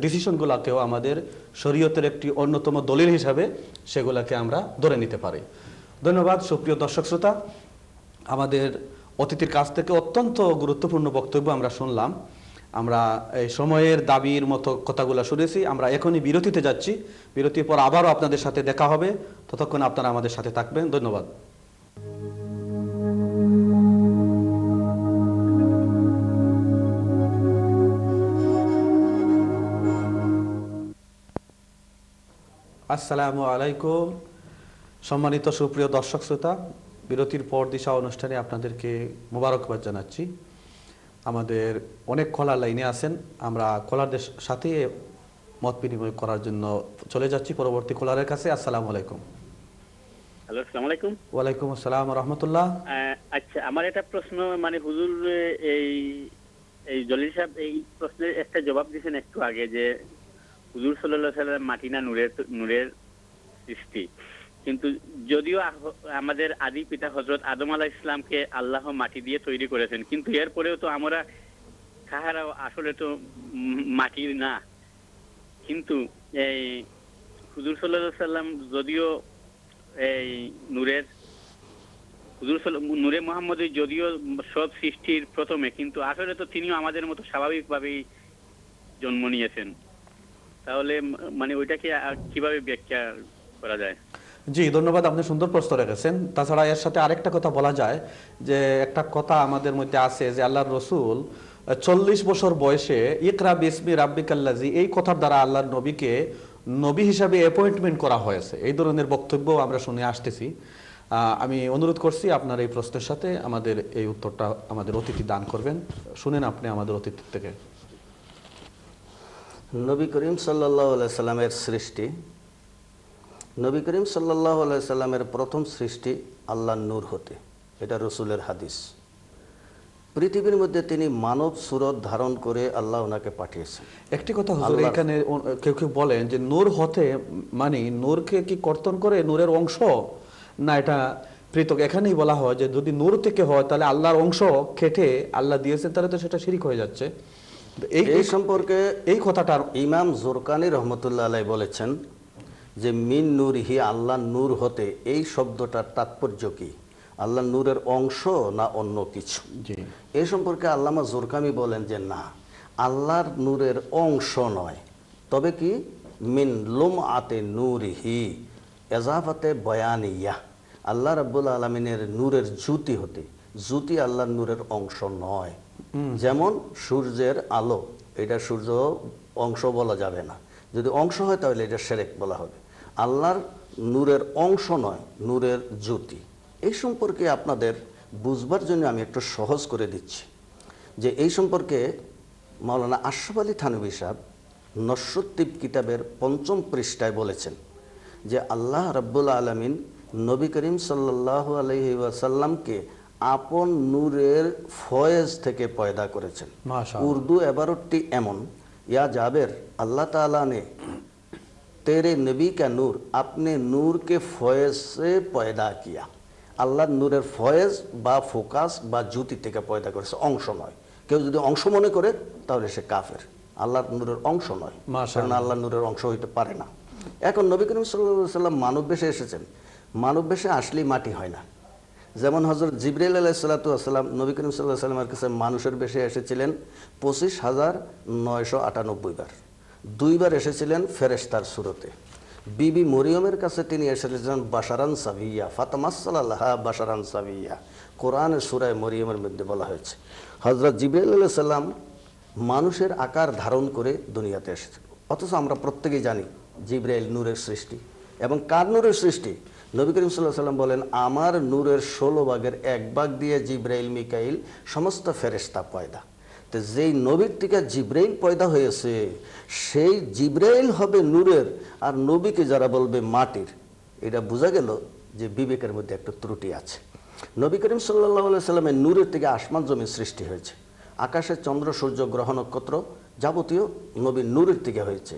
ডিসিশনগুলোকেও আমাদের শরীয়তের একটি অন্যতম দলিল হিসাবে সেগুলোকে আমরা ধরে নিতে পারি। ধন্যবাদ সুপ্রিয় দর্শক শ্রোতা, আমাদের অতিথির কাছ থেকে অত্যন্ত গুরুত্বপূর্ণ বক্তব্য আমরা শুনলাম। আমরা এই সময়ের দাবির মতো কথাগুলো শুনেছি। আমরা এখনই বিরতিতে যাচ্ছি, বিরতির পর আবারও আপনাদের সাথে দেখা হবে। ততক্ষণ আপনারা আমাদের সাথে থাকবেন। ধন্যবাদ। আসসালামু আলাইকুম। সম্মানিত সুপ্রিয় দর্শক শ্রোতা, বিরতির পর দিশা অনুষ্ঠানে আপনাদেরকে মোবারকবাদ জানাচ্ছি। আমাদের অনেক কলার লাইনে আছেন, আমরা কলারদের সাথে মত বিনিময় করার জন্য চলে যাচ্ছি পরবর্তী কলারের কাছে। আসসালামু আলাইকুম। হ্যালো, আসসালামু আলাইকুম। ওয়ালাইকুম আসসালাম ওয়া রাহমাতুল্লাহ। আচ্ছা, আমার একটা প্রশ্ন, মানে হুজুর এই এই জলিল সাহেব এই প্রশ্নের একটা জবাব দিয়েছেন একটু আগে, যে হুজুর সাল্লাল্লাহু আলাইহি ওয়াসাল্লাম মাটি না নূরের সৃষ্টি, কিন্তু যদিও আমাদের আদি পিতা হযরত আদম আলাইহিস সালামকে আল্লাহ মাটি দিয়ে তৈরি করেছেন, কিন্তু এরপরেও তো আমরা কাহারা আসলে তো মাটির না। কিন্তু এই হুজুর সাল্লাল্লাহু আলাইহি ওয়াসাল্লাম যদিও এই নূরে মুহাম্মদী যদিও সব সৃষ্টির প্রথমে, কিন্তু আসলে তো তিনিও আমাদের মতো স্বাভাবিকভাবেই জন্ম নিয়েছেন। তাহলে মানে ওইটাকে কিভাবে ব্যাখ্যা করা যায়? জি, ধন্যবাদ, আপনি সুন্দর প্রশ্ন রেখেছেন। তাছাড়া এর সাথে আরেকটা কথা বলা যায়, যে একটা কথা আমাদের মধ্যে আছে যে আল্লাহর রসুল 40 বছর বয়সে ইকরা বিসমি রাব্বিকাল্লাযী, এই কথার দ্বারা আল্লাহর নবীকে নবী হিসাবে অ্যাপয়েন্টমেন্ট করা হয়েছে। এই ধরনের বক্তব্য আমরা শুনে আসতেছি। আমি অনুরোধ করছি আপনার এই প্রশ্নের সাথে আমাদের এই উত্তরটা আমাদের অতিথি দান করবেন। শুনেন আপনি আমাদের অতিথি থেকে। নবী করিম সাল্লাল্লাহু আলাইহি সাল্লামের সৃষ্টি, নবী করিম সাল্লাল্লাহু আলাইহি সাল্লামের প্রথম সৃষ্টি আল্লাহর নূর হতে, এটা রসুলের হাদিস। পৃথিবীর মধ্যে তিনি মানব সুরত ধারণ করে আল্লাহ ওনাকে পাঠিয়েছেন। একটি কথা হুজুর, এখানে কেউ কেউ বলেন যে নূর হতে মানে নূরকে কি কর্তন করে নূরের অংশ, না এটা পৃথক? এখানেই বলা হয় যে যদি নূর থেকে হয় তাহলে আল্লাহর অংশ কেটে আল্লাহ দিয়েছেন, তাহলে তো সেটা শিরক হয়ে যাচ্ছে। এই সম্পর্কে এই কথাটা ইমাম জোরকানি রহমতুল্লাহ আলাইহি বলেছেন যে মিন নূরিহি, আল্লাহ নূর হতে, এই শব্দটার তাৎপর্য কি? আল্লাহ নূরের অংশ না অন্য কিছু? এই সম্পর্কে আল্লামা জোরকানি বলেন যে না, আল্লাহর নূরের অংশ নয়, তবে কি মিন লুমআতে নূরিহি এজাফাতে বয়ানিয়া, আল্লাহ রাব্বুল আলামিনের নূরের জ্যোতি হতে। জ্যোতি আল্লাহর নূরের অংশ নয়। যেমন সূর্যের আলো, এটা সূর্য অংশ বলা যাবে না, যদি অংশ হয় তাহলে এটা শিরক বলা হবে। আল্লাহর নূরের অংশ নয়, নূরের জ্যোতি। এই সম্পর্কে আপনাদের বুঝবার জন্য আমি একটু সহজ করে দিচ্ছি যে এই সম্পর্কে মাওলানা আশরাফ আলী থানভী সাহেব নসরুদ্দীপ কিতাবের ৫ম পৃষ্ঠায় বলেছেন যে আল্লাহ রাব্বুল আলামিন নবী করিম সাল্লাল্লাহু আলাইহি ওয়াসাল্লামকে আপন নূরের ফয়েজ থেকে পয়দা করেছেন। উর্দু এবারতটি এমন, ইয়া জাবের अल्लाह ताला ने तेरे नबी का नूर अपने नूर के फয়েজ से पैदा किया। আল্লাহর নূরের ফয়েজ বা ফোকাস বা জ্যোতি থেকে পয়দা করেছে, অংশ নয়। কেউ যদি অংশ মনে করে তাহলে সে কাফের। আল্লাহর নূরের অংশ নয়, কারণ আল্লাহর নূরের অংশ হইতে পারে না। এখন নবী করিম সাল্লাল্লাহু আলাইহি ওয়াসাল্লাম মানব বেশে এসেছেন। মানব বেশে আসলেই মাটি হয় না। যেমন হযরত জিবরাইল আলাইহিস সালাতু ওয়াস সালাম নবী করিম সাল্লাল্লাহু আলাইহি ওয়াসাল্লামের কাছে মানুষের বেশে এসেছিলেন 25,998 বার। 2 বার এসেছিলেন ফেরেশতার সুরতে। বিবি মরিয়মের কাছে তিনি এসেছিলেন বাশারান সাবিয়া, ফাতামাসসালা লাহা বাশারান সাবিয়া। কোরআনের সূরা মরিয়মের মধ্যে বলা হয়েছে হযরত জিবরাইল আলাইহিস সালাম মানুষের আকার ধারণ করে দুনিয়াতে এসেছেন। অথচ আমরা প্রত্যেকেই জানি জিবরাইল নূরের সৃষ্টি। এবং কার নূরের সৃষ্টি? নবী করিম সাল্লাল্লাহু আলাইহি ওয়াসাল্লাম বলেন আমার নূরের 16 ভাগের 1 ভাগ দিয়ে জিবরাইল মিকাইল সমস্ত ফেরেশতা পয়দা। তো যেই নবীর থেকে জিবরাইল পয়দা হয়েছে সেই জিবরাইল হবে নূরের, আর নবীকে যারা বলবে মাটির, এটা বোঝা গেল যে বিবেকের মধ্যে একটা ত্রুটি আছে। নবী করিম সাল্লাল্লাহু আলাইহি ওয়াসাল্লামের নূরের থেকে আসমান জমিন সৃষ্টি হয়েছে। আকাশের চন্দ্র সূর্য গ্রহ নক্ষত্র যাবতীয় নবীর নূরের থেকে হয়েছে।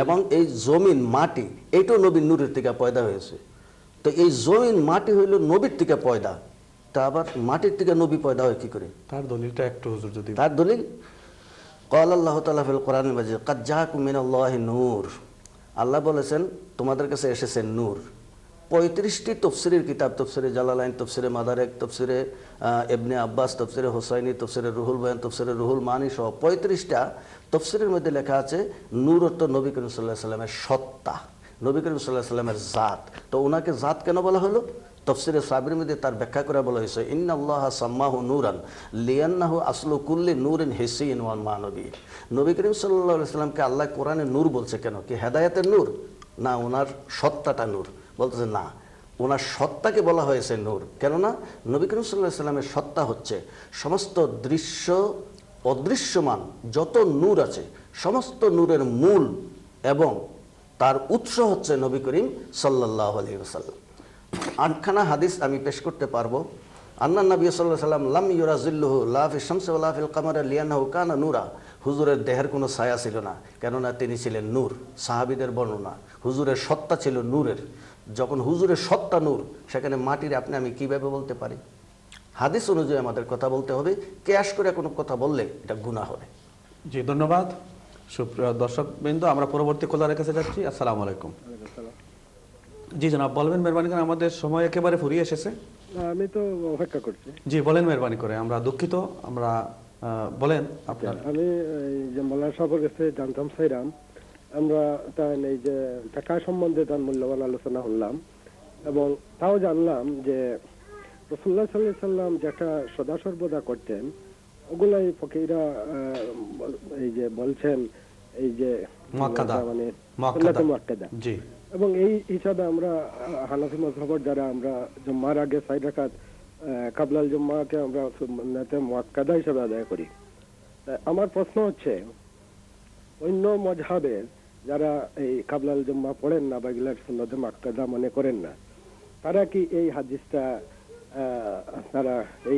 এবং এই জমিন মাটি এটাও নবীর নূরের থেকে পয়দা হয়েছে। তো এই জমিন মাটি হইল নবীর থেকে পয়দা, তা আবার মাটির থেকে নবী পয়দা হয় কি করে? তার দলিলটা একটু হুজুর যদি। তার দলিল ক্বাল আল্লাহু তাআলা ফিল কোরআনিল মাজিদ ক্বাদ জাআকুম মিনাল্লাহি নূর, আল্লাহ বলেছেন তোমাদের কাছে এসেছে নূর। 35টি তাফসীরের কিতাব, তাফসীরে জালালাইন, তাফসীরে মাদারেক, তাফসীরে ইবনে আব্বাস, তাফসীরে হুসাইনি, তাফসীরে রুহুল বয়ান, তাফসীরে রুহুল মানি সহ 35টা তাফসীরের মধ্যে লেখা আছে নূর অর্থ নবী করিম সাল্লাল্লাহু আলাইহি ওয়াসাল্লামের সত্তা, নবী করিম সাল্লাল্লাহু আলাইহি ওয়াসাল্লামের জাত। তো ওনাকে জাত কেন বলা হলো? তাফসীরে সাবির মধ্যে তার ব্যাখ্যা করে বলা হয়েছে ইন্নাল্লাহা সাম্মাহু নূরান লিয়ান্নাহু আসলু কুল্লি নূরিন হিসিয়্যিন ওয়া মানবী। নবী করিম সাল্লাল্লাহু আলাইহি ওয়াসাল্লামকে আল্লাহ কোরআনে নূর বলছে কেন? কি হেদায়েতের নূর? না ওনার সত্তাটা নূর, বলতেছে না, ওনার সত্তাকে বলা হয়েছে নূর। কেননা নবী করিম সাল্লাল্লাহু আলাইহি সাল্লামের সত্তা হচ্ছে সমস্ত দৃশ্য অদৃশ্যমান যত নূর আছে সমস্ত নূরের মূল এবং তার উৎস হচ্ছে নবী করিম সাল্লাল্লাহু আলাইহি ওয়াসাল্লাম। 8খানা হাদিস আমি পেশ করতে পারবো। আন্না নবী সাল্লাল্লাহু আলাইহি ওয়াসাল্লাম লাম ইউরাজিল্লুহু লা ফিশ শামসি ওয়া লা ফিল কামারি লিআন্নাহু কানা নূরা। হুজুরের দেহের কোনো ছায়া ছিল না, কেননা তিনি ছিলেন নূর। সাহাবীদের বর্ণনা, হুজুরের সত্তা ছিল নূরের। যখন হুজুরের সত্তা নূর, সেখানে মাটির আপনি আমি কিভাবে বলতে পারি? হাদিস অনুযায়ী আমাদের কথা বলতে হবে, কেয়াস করে কোনো কথা বললে এটা গুনাহ হবে। জি ধন্যবাদ। সুপ্রিয় দর্শকবৃন্দ, আমরা পরবর্তী কলারের কাছে যাচ্ছি। আসসালামু আলাইকুম। জি জনাব, বলবেন মেহরবানি করে, আমাদের সময় একেবারে ফুরিয়ে এসেছে। আমি তো অপেক্ষা করছি। জি বলেন মেহরবানি করে, আমরা দুঃখিত। আমরা বলেন আপনার। আমি এই যে মোল্লা সাহেবের কাছে জানতাম চাইলাম, আমরা তার এই যে টাকা সম্বন্ধে তার মূল্যবান আলোচনা করলাম এবং তাও জানলাম যে রাসূলুল্লাহ সাল্লাল্লাহু আলাইহি সাল্লাম যেটা সদা সর্বদা করতেন ওগুলাই ফকিরা এই যে বলছেন এই যে মুআক্কাদা, মানে মুআক্কাদা। মুআক্কাদা। জি। এবং এই হিসাবে আমরা হানাফি মাযহাবের যারা আমরা জুম্মার আগে 4 রাকাত কাবলাল জুম্মাকে আমরা সুন্নাতে মুআক্কাদা হিসাবে আদায় করি। আমার প্রশ্ন হচ্ছে, অন্য মাযহাবের যারা এই কাবলাল জুম্মা পড়েন না বা এগুলার সুন্নাতে মুআক্কাদা মনে করেন না, তারা কি এই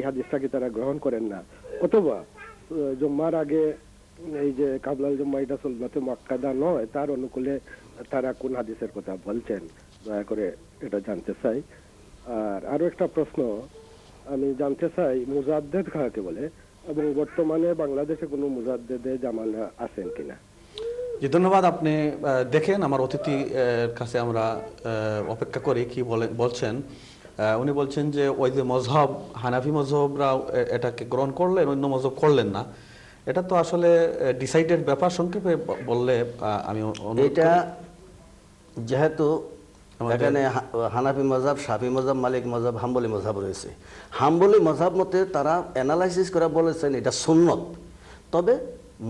হাদিসটাকে তারা গ্রহণ করেন না, অথবা জুম্মার আগে এই যে কাবলাল জুম্মা এটা সুন্নাতে মুআক্কাদা নয়, তার অনুকূলে তারা কোন হাদিসের কথা বলছেন, দয়া করে এটা জানতে চাই। আর আরো একটা প্রশ্ন আমি জানতে চাই, মুজাদ্দেদ কাকে বলে এবং বর্তমানে বাংলাদেশে কোনো মুজাদ্দেদে জামানা আছেন কিনা? জি ধন্যবাদ। আপনি দেখেন, আমার অতিথি কাছে আমরা অপেক্ষা করি কি বলছেন। উনি বলছেন যে ওই যে মযহব, হানাফি মযহবরা এটাকে গ্রহণ করলেন, অন্য মযহব করলেন না। এটা তো আসলে ডিসাইডেড ব্যাপার, সংক্ষেপে বললে আমি এটা যেহেতু এখানে হানাফি মযহব, শাফি মযহব, মালিক মযহব, হাম্বলি মযহব রয়েছে। হাম্বলি মযহব মতে তারা অ্যানালাইসিস করে বলেছেন এটা সুন্নত, তবে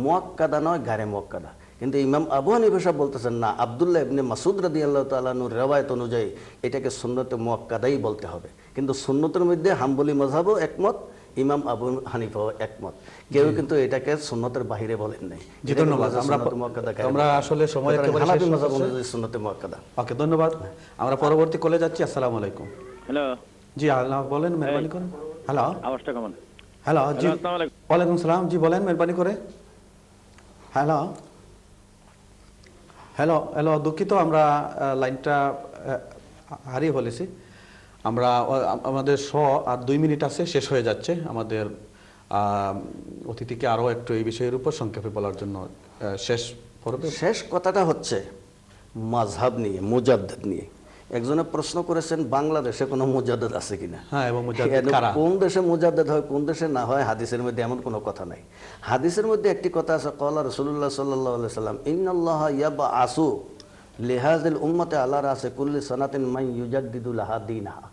মুআক্কাদা নয়, গায়রে মুআক্কাদা। কিন্তু ইমাম আবু হানিফা সাহেব বলতেছেন না, আব্দুল্লাহ ইবনে মাসউদ রাদিয়াল্লাহু তাআলা আনহুর রিওয়ায়াত অনুযায়ী এটাকে সুন্নতে মুআক্কাদাই বলতে হবে। কিন্তু সুন্নতের মধ্যে হাম্বলি মযহবও একমত, ইমাম আবু হানিফাও একমত, কেউ কিন্তু এটাকে সুন্নতের বাইরে বলেন নাই। জি ধন্যবাদ। আমরা আসলে সময় একেবারে হানাফি মযহব অনুযায়ী সুন্নতে মুআক্কাদা। ওকে ধন্যবাদ। আমরা পরবর্তী কলে যাচ্ছি। আসসালামু আলাইকুম। হ্যালো। জি আল্লাহ বলেন মেহরবানি করে। হ্যালো, আওয়াজটা কেমন? হ্যালো। জি আসসালামু আলাইকুম। ওয়ালাইকুম সালাম। জি বলেন মেহরবানি করে। হ্যালো হ্যালো হ্যালো, দুঃখিত, আমরা লাইনটা হারিয়ে ফেলেছি। আমরা আমাদের আর 2 মিনিট আছে, শেষ হয়ে যাচ্ছে। আমাদের অতিথিকে আরও একটু এই বিষয়ের উপর সংক্ষেপে বলার জন্য শেষ পর্বে। শেষ কথাটা হচ্ছে মাযহাব নিয়ে, মুজাদ্দেদ নিয়ে। একজনে প্রশ্ন করেছেন বাংলাদেশে কোনো মুজাদ্দেদ আছে কিনা। হ্যাঁ, এবং মুজাদ্দেদ কারা? কোন দেশে মুজাদ্দেদ হয়, কোন দেশে না হয়, হাদিসের মধ্যে এমন কোনো কথা নাই। হাদিসের মধ্যে একটি কথা আছে, ক্বালা রাসূলুল্লাহ সাল্লাল্লাহু আলাইহি সাল্লাম ইন্নাল্লাহা ইয়াবআসু লিহাযিল উম্মতি আলা রাসি কুল্লি সানাতিন মান ইউজাদ্দিদু লাহা দীনহা।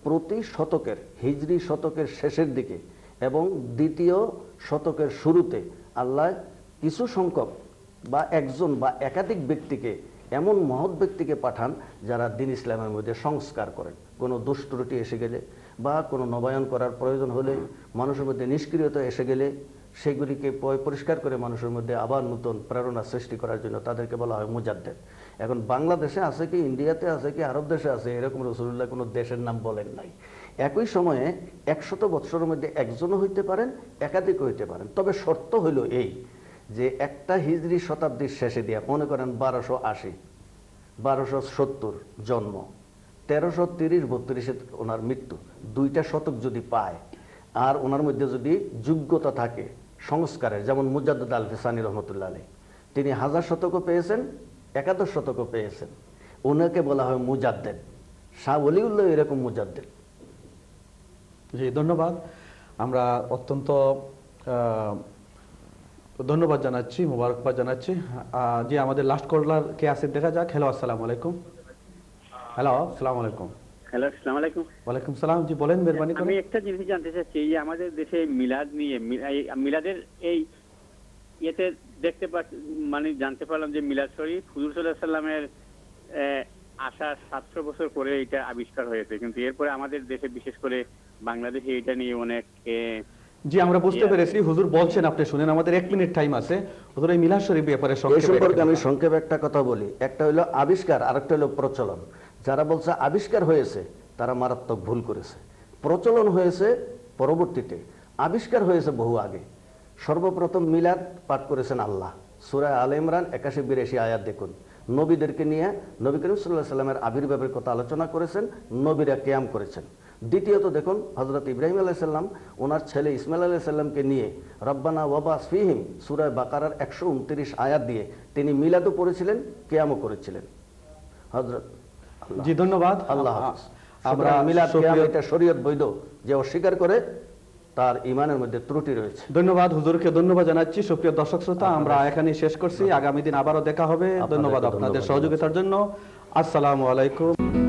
প্রতি শতকের, হিজরি শতকের শেষের দিকে এবং 2য় শতকের শুরুতে আল্লাহ কিছু সংখ্যক বা একজন বা একাধিক ব্যক্তিকে, এমন মহৎ ব্যক্তিকে পাঠান যারা দ্বীন ইসলামের মধ্যে সংস্কার করেন। কোনো দোষ ত্রুটি এসে গেলে বা কোনো নবায়ন করার প্রয়োজন হলে, মানুষের মধ্যে নিষ্ক্রিয়তা এসে গেলে সেগুলিকে পরিষ্কার করে মানুষের মধ্যে আবার নতুন প্রেরণা সৃষ্টি করার জন্য তাদেরকে বলা হয় মুজাদ্দেদ। এখন বাংলাদেশে আছে কি, ইন্ডিয়াতে আছে কি, আরব দেশে আছে, এরকম রাসূলুল্লাহ কোনো দেশের নাম বলেন নাই। একই সময়ে 100 বৎসরের মধ্যে একজনও হইতে পারেন, একাধিক হইতে পারেন। তবে শর্ত হইল এই যে একটা হিজরি শতাব্দীর শেষে দিয়া, মনে করেন 1280, 1270 জন্ম, 1330-32 ওনার মৃত্যু, 2টা শতক যদি পায় আর ওনার মধ্যে যদি যোগ্যতা থাকে সংস্কারের, যেমন মুজাদ্দেদ আল ফিসানি রহমতুল্লাহ আলাইহি, তিনি 1000 শতকও পেয়েছেন, 11 শতকও পেয়েছেন, ওনাকে বলা হয় মুজাদ্দেদ। শাহ ওলিউল্লাহ এরকম মুজাদ্দেদ। জি ধন্যবাদ। আমরা অত্যন্ত ধন্যবাদ জানাচ্ছি, মোবারকবাদ জানাচ্ছি। জি আমাদের লাস্ট কলার কে আছে দেখা যাক। হ্যালো, আসসালামু আলাইকুম। হ্যালো, আসসালামু আলাইকুম। হ্যালো, আসসালামু আলাইকুম। ওয়ালাইকুম সালাম। জি বলেন মেহরবানি করে। আমি একটা জিনিস জানতে চাচ্ছি, যে আমাদের দেশে মিলাদ নিয়ে, মিলাদের এই ইয়েতে দেখতে মানে জানতে পারলাম যে মিলাদ শরীফ হুজুর সাল্লাল্লাহু আলাইহি সাল্লামের আসার 700 বছর পরে এটা আবিষ্কার হয়েছে, কিন্তু এরপরে আমাদের দেশে বিশেষ করে বাংলাদেশে এটা নিয়ে অনেক জি আমরা বুঝতে পেরেছি, হুজুর বলছেন, আপনি শুনেন, আমাদের 1 মিনিট টাইম আছে। হুজুর এই মিলাদ শরীফ ব্যাপারে এই সংক্ষেপে সম্পর্কে আমি একটা- সংক্ষেপে একটা কথা বলি। একটা হলো আবিষ্কার, আরেকটা হলো প্রচলন। যারা বলছে আবিষ্কার হয়েছে তারা মারাত্মক ভুল করেছে। প্রচলন হয়েছে পরবর্তীতে, আবিষ্কার হয়েছে বহু আগে। সর্বপ্রথম মিলাদ পাঠ করেছেন আল্লাহ। সূরা আলে ইমরান 81-82 আয়াত দেখুন। নবীদেরকে নিয়ে নবী করিম সাল্লাল্লাহু আলাইহি সাল্লামের আবির্ভাবের কথা আলোচনা করেছেন, নবীরা কিয়াম করেছেন। দ্বিতীয়ত দেখুন, হযরত ইব্রাহিম আলাইহিস সালাম ওনার ছেলে ইসমাইল আলাইহিস সালামকে নিয়ে রব্বানা ওয়াবাস ফীহিম সূরা বাকারার 129 আয়াত দিয়ে তিনি মিলাদও পড়েছিলেন, কিয়ামও করেছিলেন। হযরত জি ধন্যবাদ। আল্লাহ হাফেজ। আমরা আমরা মিলাদ কিয়াম সুপ্রিয়- এটা শরীয়ত বৈধ, যে অস্বীকার করে তার ঈমানের মধ্যে ত্রুটি রয়েছে। ধন্যবাদ, হুজুরকে ধন্যবাদ জানাচ্ছি। সুপ্রিয় দর্শক শ্রোতা, আমরা এখানেই শেষ করছি। আগামী দিন আবারও দেখা হবে। ধন্যবাদ আপনাদের সহযোগিতার জন্য। আসসালামু আলাইকুম।